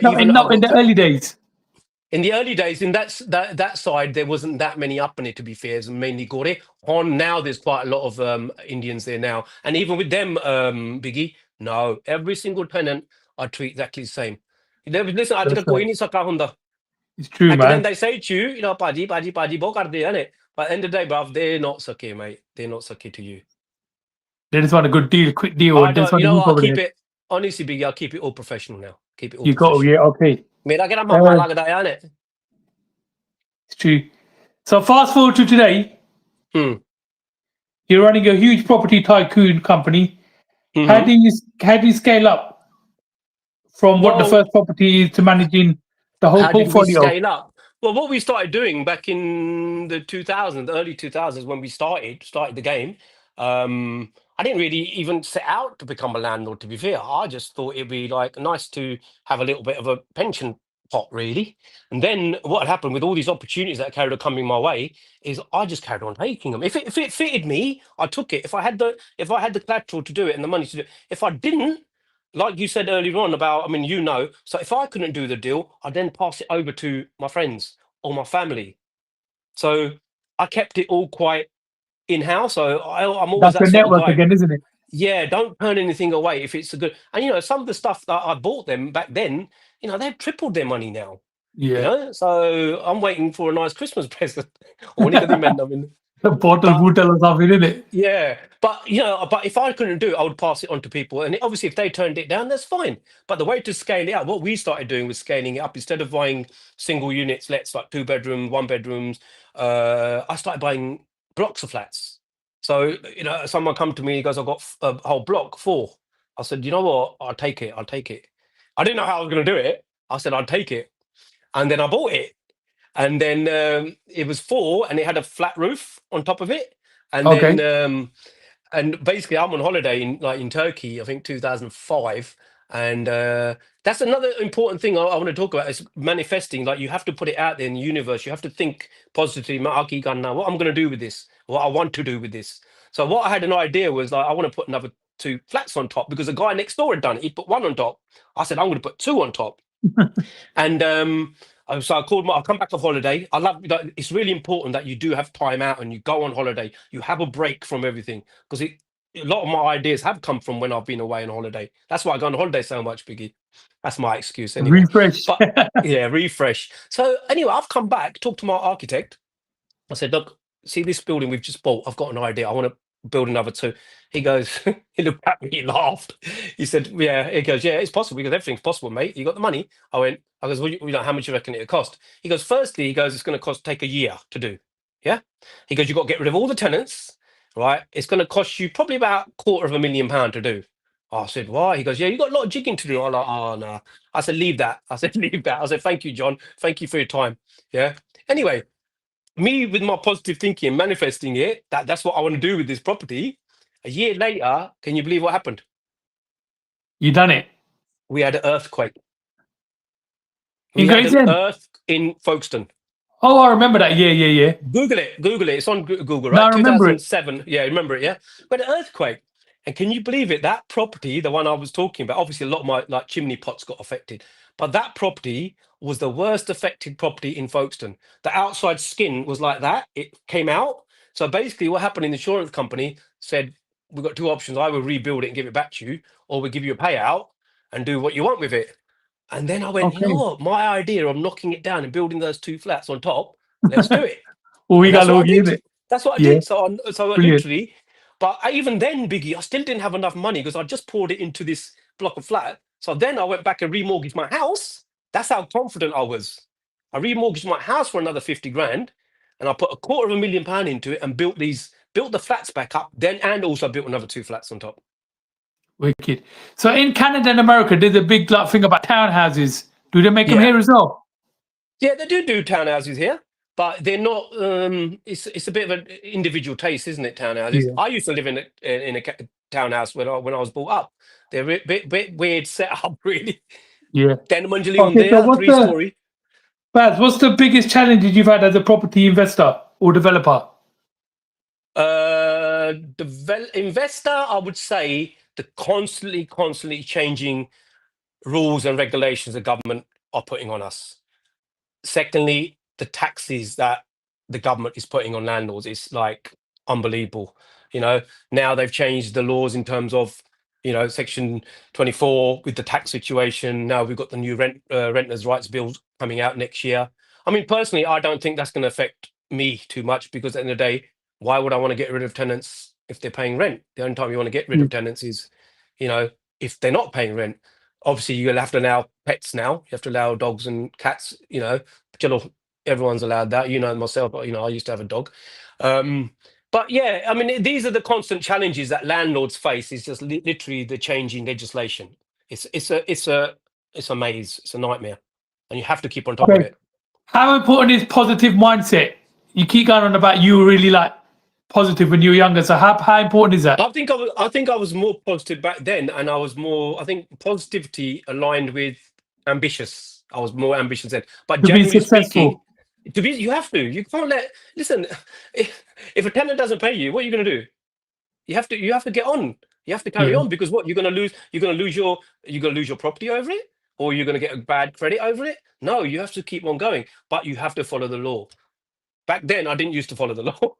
in the early days. In the early days, in that side, there wasn't that many up in it, to be fair. It's mainly Gore. On now, there's quite a lot of Indians there now. And even with them, Biggie, no, every single tenant I treat exactly the same. Listen, That's ajkal koi right. nahi saka hunda. It's true, And then man. they say to you, paji, paji, paji, bo karde hai, innit? But at the end of the day, bruv, they're not sake, mate. They're not sake to you. They just want a good deal, quick deal, I and they just don't, want to move I'll over keep there. it, honestly, Biggie, I'll keep it all professional now. Keep it all You go, professional. yeah, okay. Mera kena mama Uh, lagda hai, innit? it's true. So fast forward to today. Hmm. You're running a huge property tycoon company. How Mm-hmm. do you scale up from what the Well, first property is to managing the whole how did we portfolio? scale up? Well, what we started doing back in the 2000s, the early 2000s, when we started the game, I didn't really even set out to become a landlord, to be fair. I just thought it'd be like nice to have a little bit of a pension pot, really. And then what had happened with all these opportunities that carried on coming my way is I just carried on taking them. If it fitted me, I took it. If I had the collateral to do it and the money to do it, if I didn't, like you said earlier on about, I mean, so if I couldn't do the deal, I'd then pass it over to my friends or my family. So I kept it all quite in-house. So I'm always That's that your sort of network guy. again, isn't it? Yeah, don't turn anything away if it's a good. And some of the stuff that I bought them back then, they've tripled their money now. Yeah. So I'm waiting for a nice Christmas present. Or when you meant, I mean, The bottle but bootle or something, isn't it? yeah, but if I couldn't do it, I would pass it on to people. And obviously, if they turned it down, that's fine. But the way to scale it up, what we started doing was scaling it up. Instead of buying single units, let's like 2 bedroom, 1 bedrooms, I started buying blocks of flats. So, someone come to me, he goes, I've got a whole block, 4. I said, you know what? I'll take it. I'll take it. I didn't know how I was going to do it. I said, I'll take it. And then I bought it. And then it was 4 and it had a flat roof on top of it. And Okay. then and basically I'm on holiday in Turkey, I think 2005. And that's another important thing I want to talk about is manifesting. Like, you have to put it out there in the universe. You have to think positively. "Ma'aki ganna," what I'm going to do with this, what I want to do with this. So what I had an idea was, like, I want to put another 2 flats on top because the guy next door had done it. He put 1 on top. I said, I'm going to put 2 on top. And so I'll come back off holiday. It's really important that you do have time out and you go on holiday. You have a break from everything, because a lot of my ideas have come from when I've been away on holiday. That's why I go on holiday so much, Biggie. That's my excuse anyway. Refresh. But yeah, refresh. So anyway, I've come back, talked to my architect. I said, look, see this building we've just bought? I've got an idea. I want to build another 2. He goes, he looked at me, he laughed. He said, yeah. He goes, yeah, it's possible, because everything's possible, mate. You got the money. I goes, well, how much you reckon it'll cost? He goes, firstly, it's going to take a year to do. Yeah. He goes, you've got to get rid of all the tenants, right? It's going to cost you probably about £250,000 to do. I said, why? He goes, yeah, you got a lot of jigging to do. I'm like, oh, no. I said, leave that. I said, leave that. I said, thank you, John. Thank you for your time. Yeah. Anyway, me with my positive thinking, manifesting it, that's what I want to do with this property. A year later, can you believe what happened? You done it. We had an earthquake. In We had an Gravesend? earth in Folkestone. Oh, I remember that. Yeah. Google it. Google it. It's on Google, Now I right? remember it. 2007. Yeah, remember it, yeah? But an earthquake. And can you believe it? That property, the one I was talking about, obviously a lot of my like chimney pots got affected. But that property was the worst affected property in Folkestone. The outside skin was like that. It came out. So basically what happened in the insurance company said, we've got two options. I will rebuild it and give it back to you, or we give you a payout and do what you want with it. And then I went, you know Okay. what? My idea of knocking it down and building those two flats on top, let's do it. Well, we And got that's what I Logie, did. innit? That's what I Yeah, did. So I brilliant. literally, but even then, Biggie, I still didn't have enough money because I just poured it into this block of flat. So then I went back and remortgaged my house. That's how confident I was. I remortgaged my house for another 50 grand, and I put £250,000 into it and built the flats back up. Then and also built another two flats on top. Wicked. So in Canada and America, there's a big like, thing about townhouses. Do they make them Yeah, here as well? yeah, they do townhouses here, but they're not. It's a bit of an individual taste, isn't it? Townhouses. Yeah. I used to live in a townhouse when I was brought up. They're a bit weird setup, really. Yeah. 10 manzili on Okay, so there, three-story. What's the biggest challenges you've had as a property investor or developer? Investor, I would say the constantly changing rules and regulations the government are putting on us. Secondly, the taxes that the government is putting on landlords is like unbelievable. Now they've changed the laws in terms of, Section 24 with the tax situation. Now we've got the new renters' rights bill coming out next year. I mean, personally, I don't think that's going to affect me too much because at the end of the day, why would I want to get rid of tenants if they're paying rent? The only time you want to get rid of tenants is, if they're not paying rent. Obviously, you'll have to allow pets now. You have to allow dogs and cats, everyone's allowed that. Myself, I used to have a dog. But yeah, I mean, these are the constant challenges that landlords face. Is just literally the changing legislation. It's a maze. It's a nightmare, and you have to keep on top of Okay. it. How important is positive mindset? You keep going on about you were really like positive when you were younger. So how important is that? I think I was more positive back then, and I was more. I think positivity aligned with ambitious. I was more ambitious then. But To be generally speaking, successful. you have to. You can't listen. If a tenant doesn't pay you, what are you going to do? You have to get on. You have to carry Yeah. on because what you're going to lose. You're going to lose your property over it, or you're going to get a bad credit over it. No, you have to keep on going, but you have to follow the law. Back then, I didn't used to follow the law.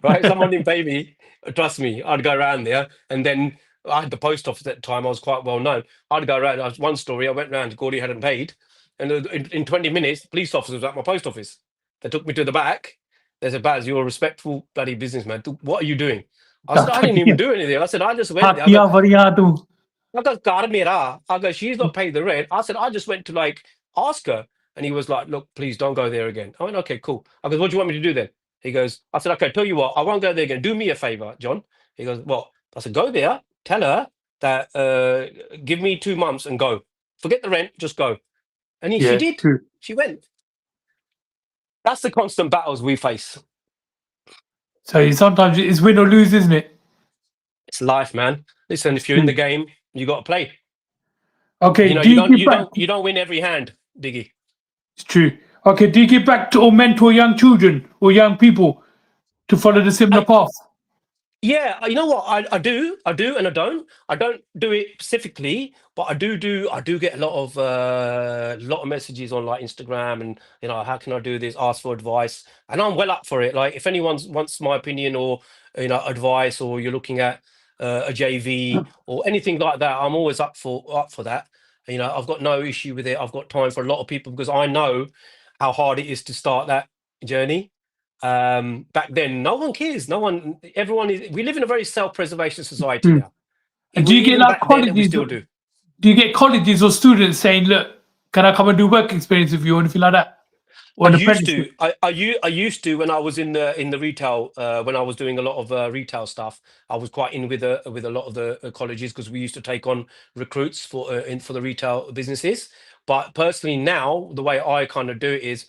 Right? Someone didn't pay me. Trust me, I'd go around there, and then I had the post office at the time. I was quite well known. I'd go around. One story. I went round. Gordy hadn't paid, and in 20 minutes, police officers was at my post office. They took me to the back. They said, "Baz, you're a respectful bloody businessman. What are you doing?" I said, "I didn't even do anything." I said, "I just went there." Takiya variya tu. I go, she's not paid the rent. I said, I just went to ask her. And he was like, look, please don't go there again. I went, okay, cool. I goes, what do you want me to do then? He goes, I said, okay, tell you what, I won't go there again. Do me a favor, John. He goes, what? I said, go there, tell her that give me 2 months and go. Forget the rent, just go. And she Yeah, did. true. She went. That's the constant battles we face. So sometimes it's win or lose, isn't it? It's life, man. Listen, if you're in True. the game, you got to play. Okay, do You you don't give you back? don't you don't win every hand, Biggie. It's true. Okay, do you give back to or mentor young children or young people to follow the similar path? Yeah, you know what? I do, and I don't. I don't do it specifically, but I do. I do get a lot of messages on like Instagram, and how can I do this? Ask for advice, and I'm well up for it. Like if anyone wants my opinion or advice, or you're looking at a JV or anything like that, I'm always up for that. I've got no issue with it. I've got time for a lot of people because I know how hard it is to start that journey. Back then no one cares, we live in a very self-preservation society Hmm. now. And do you get Even like back then we colleges? still do. Do you get colleges or students saying, "Look, can I come and do work experience with you or anything like that, or I an used apprenticeship?" to. I used to when I was in the retail. When I was doing a lot of retail stuff, I was quite in with a lot of the colleges because we used to take on recruits for the retail businesses. But personally, now the way I kind of do it is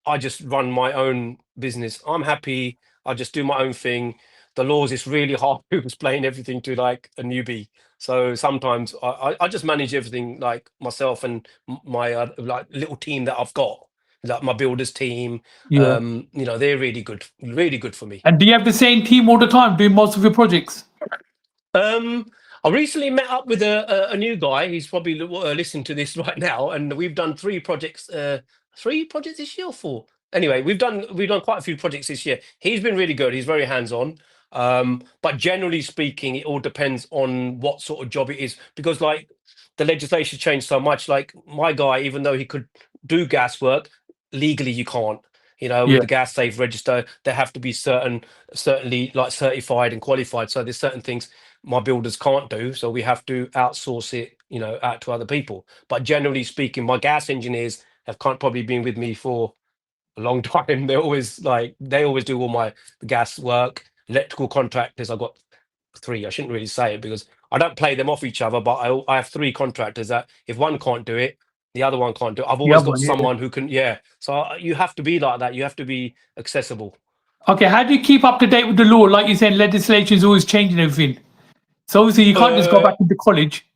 I just run my own business. I'm happy. I just do my own thing. the laws, it's really hard to explain everything to like a newbie. So sometimes I just manage everything like myself and my like little team that I've got, like my builders team. Yeah. You know, they're really good for me. And do you have the same team all the time doing most of your projects? I recently met up with a new guy. He's probably listening to this right now, and we've done three projects. Three projects this year, or four. Anyway, we've done quite a few projects this year. He's been really good. He's very hands on. But generally speaking, it all depends on what sort of job it is, because like the legislation changed so much. Like my guy, even though he could do gas work, legally you can't. You know, with Yeah. the gas safe register, they have to be certainly like certified and qualified. So there's certain things my builders can't do, so we have to outsource it, you know, out to other people. But generally speaking, my gas engineers have probably been with me for a long time. They're always like, they always do all my gas work. Electrical contractors, I've got three. I shouldn't really say it because I don't play them off each other, but I have three contractors that if one can't do it, the other one can't do it. I've The always other got one, yeah. someone who can, yeah. So you have to be like that. You have to be accessible. Okay, how do you keep up to date with the law? Like you said, legislation is always changing everything. So obviously you can't just go Uh, back into college.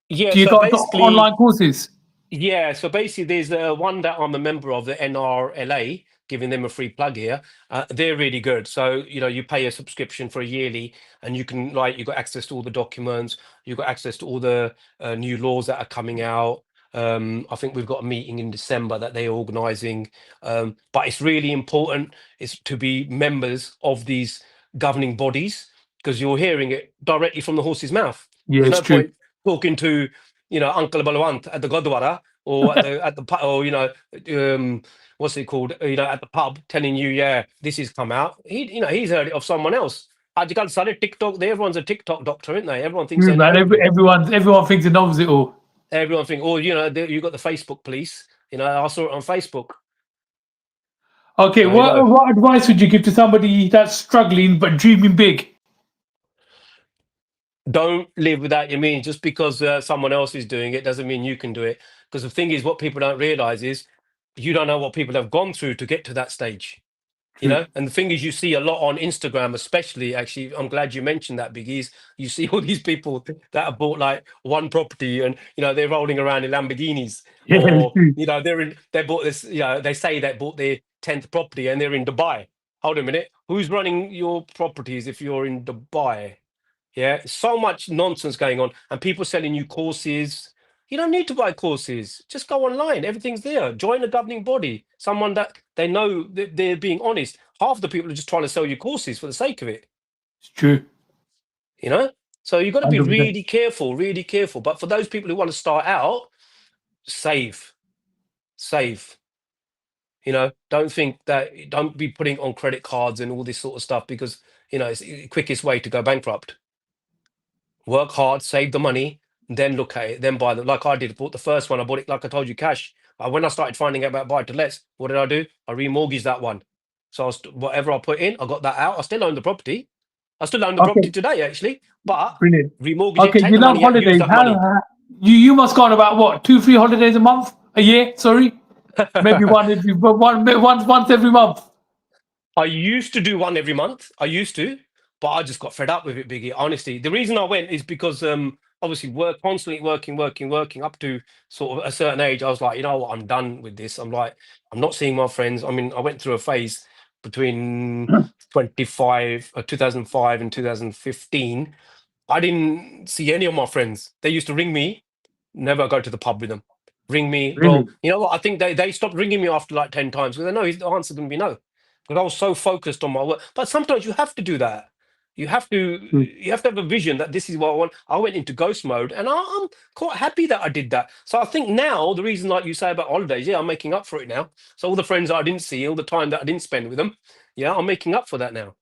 yeah, Do you so go to basically, online courses? yeah, so basically, there's one that I'm a member of, the NRLA, giving them a free plug here. They're really good. So, you know, you pay a subscription for a yearly, and you can, like, you've got access to all the documents, you've got access to all the new laws that are coming out. I think we've got a meeting in December that they're organising. But it's really important is to be members of these governing bodies, because you're hearing it directly from the horse's mouth. Yeah, There's it's no true. point talking to, you know, Uncle Balwant at the Gurdwara, or at the or you know, what's it called? You know, at the pub, telling you, yeah, this has come out. You know, he's heard it of someone else. Ajikal sare TikTok. Everyone's a TikTok doctor, isn't they? Everyone thinks True, they know man. everything. Everyone thinks it knows it all. Everyone think, oh, you know, you got the Facebook police. You know, I saw it on Facebook. Okay, So, you know, what advice would you give to somebody that's struggling but dreaming big? don't live without your means. Just because someone else is doing it doesn't mean you can do it. Because the thing is, what people don't realize is you don't know what people have gone through to get to that stage. You True. know, and the thing is, you see a lot on Instagram, especially. Actually, I'm glad you mentioned that, Biggies. You see all these people that have bought like one property, and you know they're rolling around in Lamborghinis, Yeah, or true. you know they bought this. You know, they say they bought their 10th property and they're in Dubai. Hold a minute, who's running your properties if you're in Dubai? Yeah, so much nonsense going on, and people selling you courses. You don't need to buy courses. Just go online. Everything's there. Join a governing body, someone that they know that they're being honest. Half the people are just trying to sell you courses for the sake of it, It's true. you know? So you've got to be 100%. really careful, really careful. But for those people who want to start out, save, save. You know, don't be putting on credit cards and all this sort of stuff, because, you know, it's the quickest way to go bankrupt. Work hard, save the money, then look at it, then buy them. Like I did, bought the first one. I bought it, like I told you, cash. When I started finding out about buy to lets, what did I do? I remortgaged that one. So whatever I put in, I got that out. I still own the property. I still own the property Okay, today, actually. But brilliant. remortgage it, Okay, take you the love money out, use holidays. that money. You must go on about what, 2-3 holidays a month, a year? Sorry, maybe once every month. I used to do one every month. I used to, but I just got fed up with it, Biggie. Honestly, the reason I went is because obviously constantly working up to sort of a certain age. I was like, you know what, I'm done with this. I'm like, I'm not seeing my friends. I mean, I went through a phase between 2005 and 2015. I didn't see any of my friends. They used to ring me, never go to the pub with them. Ring me, bro. Really? You know what? I think they stopped ringing me after like 10 times because they know the answer's going to be no. Because I was so focused on my work. But sometimes you have to do that. You have to True. you have to have a vision that this is what I want. I went into ghost mode, and I'm quite happy that I did that. So I think now the reason, like you say about holidays, yeah, I'm making up for it now. So all the friends that I didn't see, all the time that I didn't spend with them, yeah, I'm making up for that now.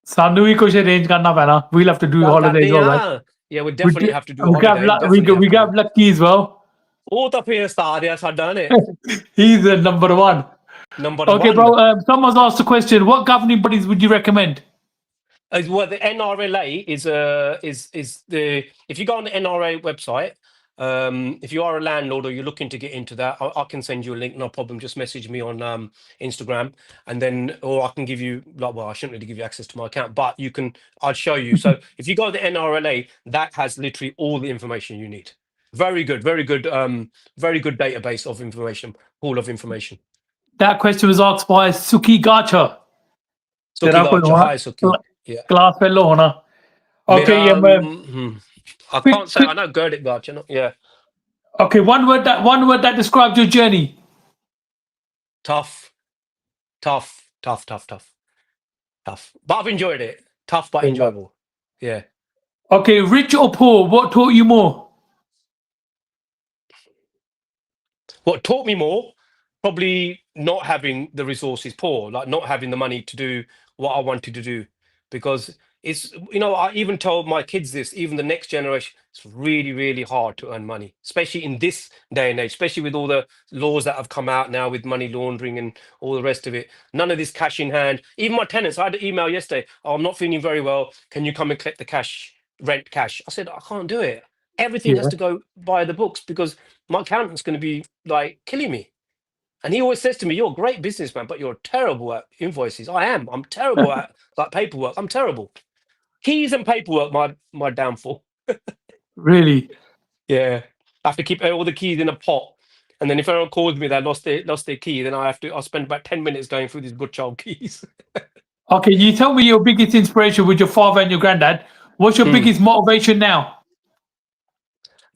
ਸਾਨੂੰ ਵੀ ਕੁਝ arrange ਕਰਨਾ ਪੈਣਾ. We'll have to do Gal holidays, ਕਰਦੇ all right? ਆ yeah, we definitely have to do a We got holiday. Definitely we have to do. got lucky as well. ਉਹ ਤਾਂ ਫੇਰ ਉਸਤਾਦ ਆ ਸਾਡਾ ਨੇ He's the number one. number Okay, bro. one. Someone's asked a question. What governing bodies would you recommend? Well, the NRLA is the if you go on the NRA website, If you are a landlord or you're looking to get into that, I can send you a link, no problem. Just message me on Instagram, and then, or I can give you, like, well, I shouldn't really give you access to my account, but you can, I'll show you. So if you go to the NRLA, that has literally all the information you need. Very good, very good database of information, pool of information. That question was asked by Suki Gacha. Suki तेरा कोई Gacha, होना hi Suki. Yeah. Class fellow होना. Okay, Mera, yeah, man. I Quick, can't say, quick. I know Gurdik Gacha, yeah. Okay, one word that describes your journey. Tough, tough, tough, tough, tough, tough. But I've enjoyed it. Tough but enjoyable. Yeah. Okay, rich or poor, what taught you more? What taught me more? Probably not having the resources, poor, like not having the money to do what I wanted to do. Because it's, I even told my kids this, even the next generation, it's really, really hard to earn money, especially in this day and age, especially with all the laws that have come out now with money laundering and all the rest of it. None of this cash in hand. Even my tenants, I had an email yesterday, oh, I'm not feeling very well. Can you come and collect the cash, rent cash? I said, I can't do it. Everything has Yeah. to go by the books because my accountant's going to be like killing me. And he always says to me, you're a great businessman, but you're terrible at invoices. I am. I'm terrible at like paperwork. I'm terrible. Keys and paperwork, my downfall. Really? Yeah. I have to keep all the keys in a pot. And then if anyone calls me that lost their key, then I'll spend about 10 minutes going through these good child keys. Okay, you tell me your biggest inspiration with your father and your granddad. What's your biggest motivation now?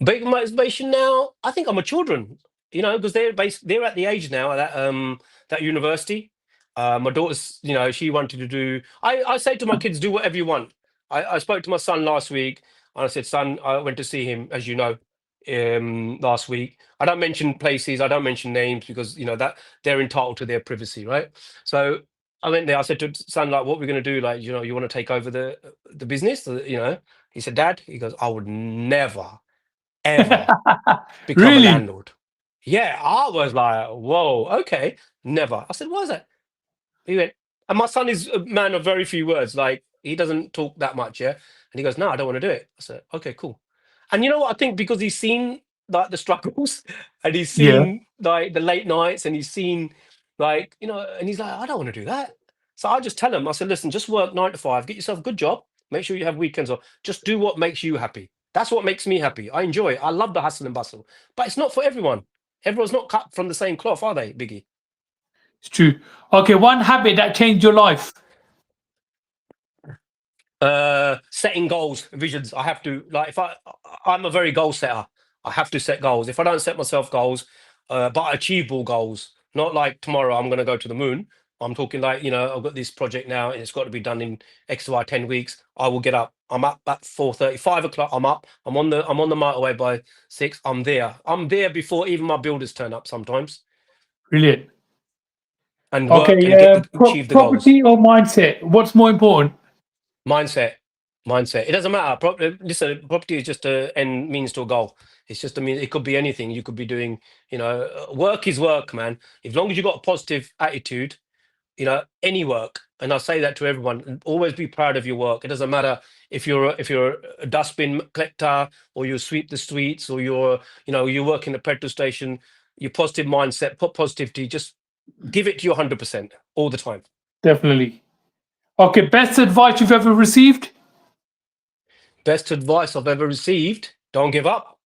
Big motivation now, I think I'm a children, because they're at the age now at that university. My daughter's, she wanted to do. I say to my kids, do whatever you want. I spoke to my son last week, and I said, son, I went to see him, as you know, last week. I don't mention places, I don't mention names because that they're entitled to their privacy, right? So I went there. I said to son, like, what we're going to do, like, you want to take over the business, He said, Dad, he goes, I would never ever become a Really? landlord. Yeah, I was like, whoa, okay, never. I said, why is that? He went, and my son is a man of very few words. Like, he doesn't talk that much, yeah? And he goes, no, I don't want to do it. I said, okay, cool. And you know what? I think because he's seen like the struggles and he's Yeah. seen like the late nights and he's seen like, and he's like, I don't want to do that. So I just tell him, I said, listen, just work 9 to 5, get yourself a good job, make sure you have weekends off. Just do what makes you happy. That's what makes me happy. I enjoy it. I love the hustle and bustle. But it's not for everyone. Everyone's not cut from the same cloth, are they, Biggie? It's true. Okay, one habit that changed your life. Setting goals, visions. I have to, like, if I'm a very goal setter. I have to set goals. If I don't set myself goals, but achievable goals, not like tomorrow I'm going to go to the moon. I'm talking like, I've got this project now and it's got to be done in X, Y, 10 weeks. I will get up. I'm up at 4:30, 5 o'clock. I'm up. I'm on the motorway by 6. I'm there. I'm there before even my builders turn up sometimes, Brilliant. and work Okay, and achieve the goals. property or mindset? What's more important? Mindset. It doesn't matter. Listen, property is just a end means to a goal. It's just, it could be anything. You could be doing, work is work, man. As long as you've got a positive attitude, any work. And I say that to everyone. Always be proud of your work. It doesn't matter if you're a dustbin collector or you sweep the streets or you work in a petrol station. Your positive mindset, put positivity. Just give it to your 100% all the time. Definitely. Okay, best advice you've ever received? Best advice I've ever received: don't give up.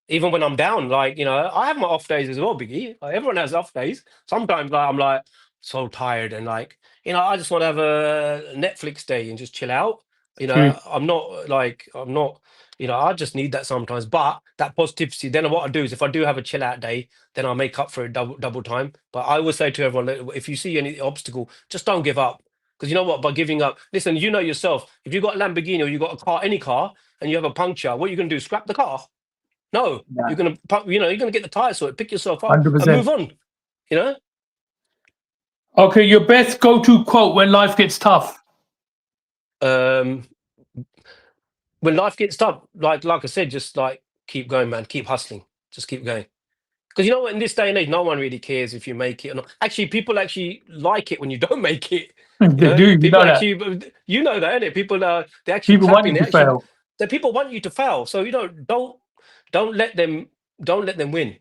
Even when I'm down, like, I have my off days as well, Biggie. Like, everyone has off days. Sometimes like, I'm like so tired and like, I just want to have a Netflix day and just chill out. True. I'm not, I just need that sometimes. But that positivity, then what I do is if I do have a chill out day, then I'll make up for it double time. But I always say to everyone, that if you see any obstacle, just don't give up. Because you know what, by giving up, listen, yourself, if you've got a Lamborghini or you've got a car, any car, and you have a puncture, what are you going to do? Scrap the car? No, Yeah. you're gonna get the tire sorted, pick yourself up, and 100%. move on. Okay, your best go-to quote when life gets tough. When life gets tough, like I said, just like keep going, man. Keep hustling. Just keep going. Because you know what, in this day and age, no one really cares if you make it or not. Actually, people actually like it when you don't make it. They do, you People know that. actually, that, innit? People they actually People clap want in. you to fail. The people want you to fail. So don't Don't let them win.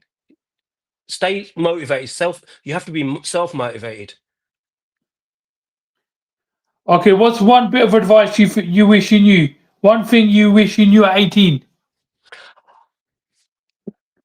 Stay motivated. You have to be self-motivated. Okay, what's one bit of advice you wish you knew? One thing you wish you knew at 18?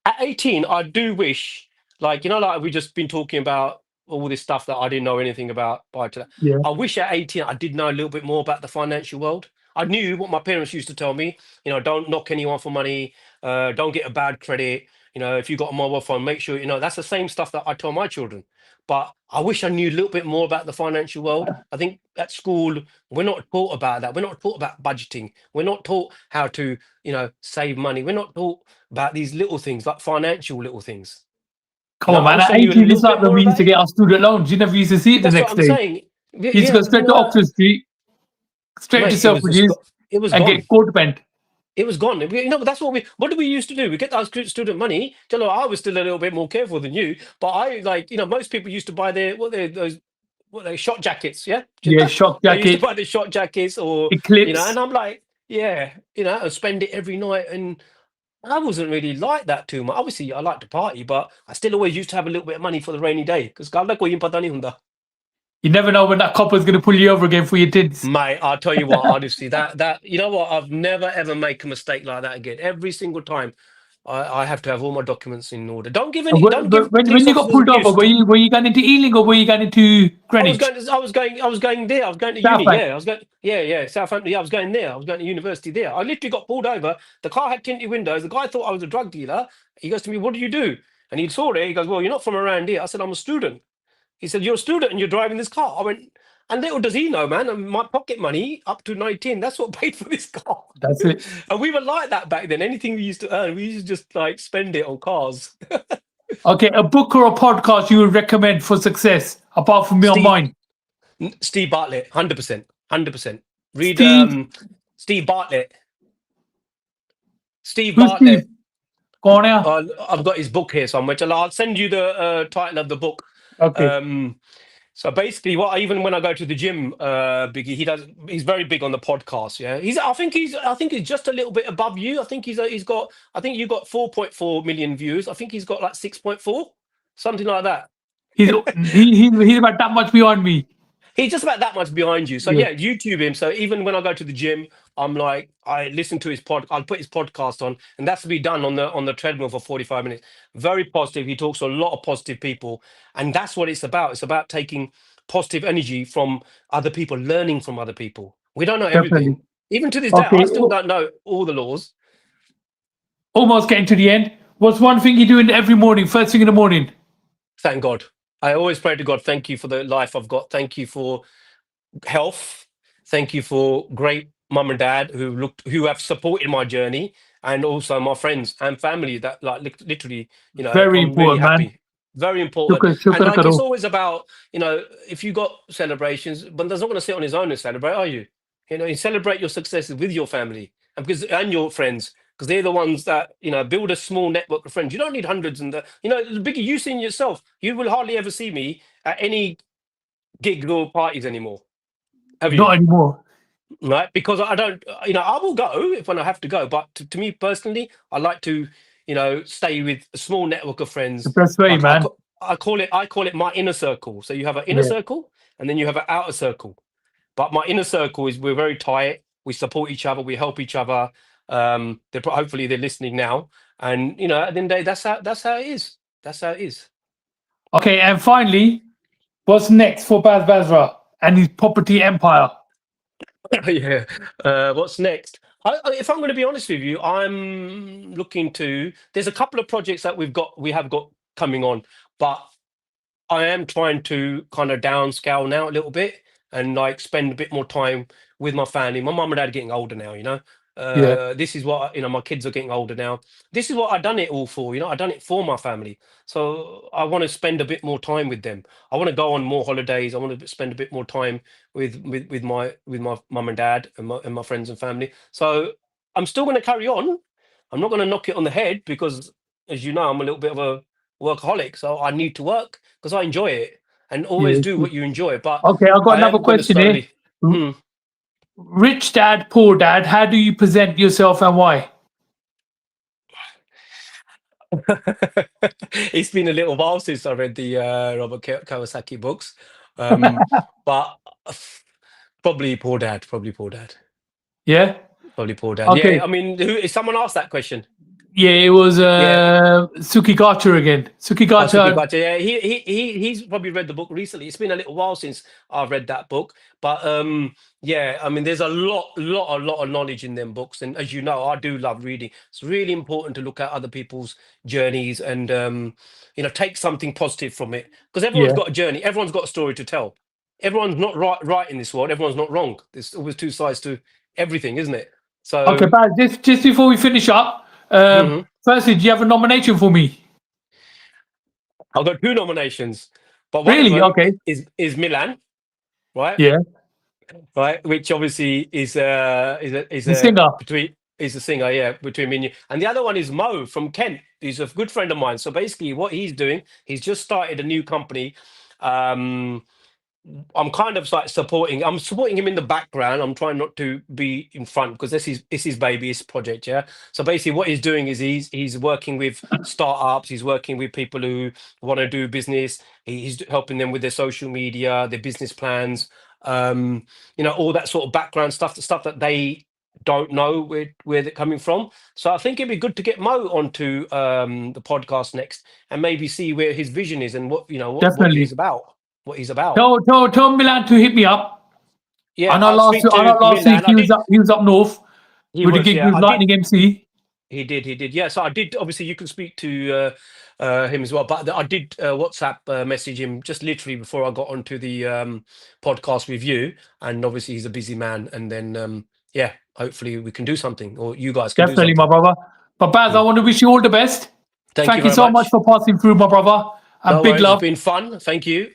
At 18, I do wish, like, like we've just been talking about all this stuff that I didn't know anything about prior to that. Yeah. I wish at 18 I did know a little bit more about the financial world. I knew what my parents used to tell me, don't knock anyone for money, don't get a bad credit. If you got a mobile phone, make sure, that's the same stuff that I tell my children. But I wish I knew a little bit more about the financial world. I think at school, we're not taught about that. We're not taught about budgeting. We're not taught how to, save money. We're not taught about these little things, like financial little things. Come on, I man. wish At I knew a 18, it's little not bit when more we used about to it. get our student loans. You never used to see it the That's what next I'm day. saying. You used to go straight to Oxford Street, straight to Mate, it was just Selfridges, it was and gone. get coat bent. It was gone. But that's what did we used to do? We get our student money. I was still a little bit more careful than you, but I most people used to buy those shot jackets. Yeah, Yeah, shock they used to jacket, buy the shot jackets, or eclipse. and I'm like, yeah, and spend it every night. And I wasn't really like that too much. Obviously, I like to party, but I still always used to have a little bit of money for the rainy day because You never know when that copper's going to pull you over again for your tins. Mate, I'll tell you what, honestly, that you know what, I've never ever make a mistake like that again. Every single time, I have to have all my documents in order. Don't give When police you got officers an pulled over, excuse. were you going into Ealing or were you going into Greenwich? I was going there. I was going to uni. Southbank. Yeah, I was going. Yeah, Southampton. Yeah, I was going there. I was going to university there. I literally got pulled over. The car had tinted windows. The guy thought I was a drug dealer. He goes to me, "What do you do?" And he saw it. He goes, "Well, you're not from around here." I said, "I'm a student." He said, "You're a student and you're driving this car." I went, and little does he know, man, and my pocket money up to 19, that's what paid for this car. That's it. And we were like that back then. Anything we used to earn, we used to just like spend it on cars. Okay, a book or a podcast you would recommend for success, apart from me on Steve mine. Steve Bartlett, 100%. 100%. Read Steve, Steve Bartlett. Steve who's Steve? Bartlett. Go on here. I've got his book here somewhere. I'll send you the title of the book. Okay. So basically, even when I go to the gym, Biggie, he's very big on the podcast. Yeah, I think he's just a little bit above you. I think I think you got 4.4 million views. I think he's got like 6.4, something like that. He's about that much beyond me. He's just about that much behind you. So Yeah. yeah, YouTube him. So even when I go to the gym, I'm like, I listen to his I'll put his podcast on, and that's to be done on the treadmill for 45 minutes. Very positive. He talks to a lot of positive people, and that's what it's about. It's about taking positive energy from other people, learning from other people. We don't know Definitely. everything. Even to this day, Okay. I still don't know all the laws. Almost getting to the end. What's one thing you do every morning, first thing in the morning? Thank God. I always pray to God, thank you for the life I've got. Thank you for health. Thank you for great mum and dad who have supported my journey, and also my friends and family that like literally, Very I'm really important, man. happy. Very important. And Shukr like it's karo. always about, if you got celebrations, but there's not going to sit on his own and celebrate, are you? You celebrate your successes with your family and your friends, because they're the ones that build a small network of friends. You don't need hundreds, and Biggie, you seen yourself. You will hardly ever see me at any gigs or parties anymore. Have you? Not anymore. Right, because I don't, I will go when I have to go, but to me personally, I like to, stay with a small network of friends. The best way, Like man. I call it my inner circle. So you have an inner Yeah. circle, and then you have an outer circle. But my inner circle is we're very tight. We support each other. We help each other. Hopefully they're listening now, and at the end of the day, that's how it is. That's how it is. Okay, and finally, what's next for Basra and his property empire? Yeah. What's next? If I'm going to be honest with you, I'm looking to. There's a couple of projects that we have got coming on, but I am trying to kind of downscale now a little bit and like spend a bit more time with my family. My mum and dad are getting older now, Yeah. This is what my kids are getting older now. This is what I've done it all for, I've done it for my family. So I want to spend a bit more time with them. I want to go on more holidays. I want to spend a bit more time with my mum and dad and my friends and family. So I'm still going to carry on. I'm not going to knock it on the head because, as you know, I'm a little bit of a workaholic. So I need to work because I enjoy it, and always Yeah. do what you enjoy. But Okay, I've got I another am going to question here. slowly. Rich dad, poor dad, how do you present yourself and why? It's been a little while since I read the Robert Kawasaki books, but probably Poor Dad. Probably Poor Dad. Yeah. Probably Poor Dad. Okay. Yeah, I mean, if someone asked that question, Yeah, it was yeah, Sukigacha again. Suki Sukigacha. Gacha. Yeah, he's probably read the book recently. It's been a little while since I've read that book, but yeah, I mean, there's a lot of knowledge in them books, and as you know, I do love reading. It's really important to look at other people's journeys and take something positive from it, because everyone's Yeah. got a journey, everyone's got a story to tell. Everyone's not right in this world. Everyone's not wrong. There's always two sides to everything, isn't it? Okay, So, Baz, just before we finish up, mhm. firstly, do you have a nomination for me? I've got two nominations, but one of Really? them Okay. is Milan, right? Yeah. Right, which obviously is The singer. between is a singer, yeah, between me and you. And the other one is Mo from Kent. He's a good friend of mine. So basically, what he's doing, he's just started a new company. Um, I'm kind of like I'm supporting him in the background. I'm trying not to be in front because this is baby, his project, yeah. So basically what he's doing is he's working with startups, he's working with people who want to do business, he's helping them with their social media, their business plans, all that sort of background stuff, the stuff that they don't know where they're coming from. So I think it'd be good to get Mo onto the podcast next and maybe see where his vision is and what Definitely. he's about. What he's about. Tell Milan to hit me up. Yeah, I know I'll speak to last week Milan. I did. he was up north He with the was, gig yeah. with I did. Lightning MC. He did. He did. Yeah. So I did. Obviously, you can speak to him as well. But I did WhatsApp message him just literally before I got onto the podcast with you. And obviously, he's a busy man. And then, yeah, hopefully we can do something, or you guys can do Definitely, my something. brother. But Baz, I want to wish you all the best. Thank you you very so much much. for passing through, my brother. And No big worries. It's love. been fun. Thank you.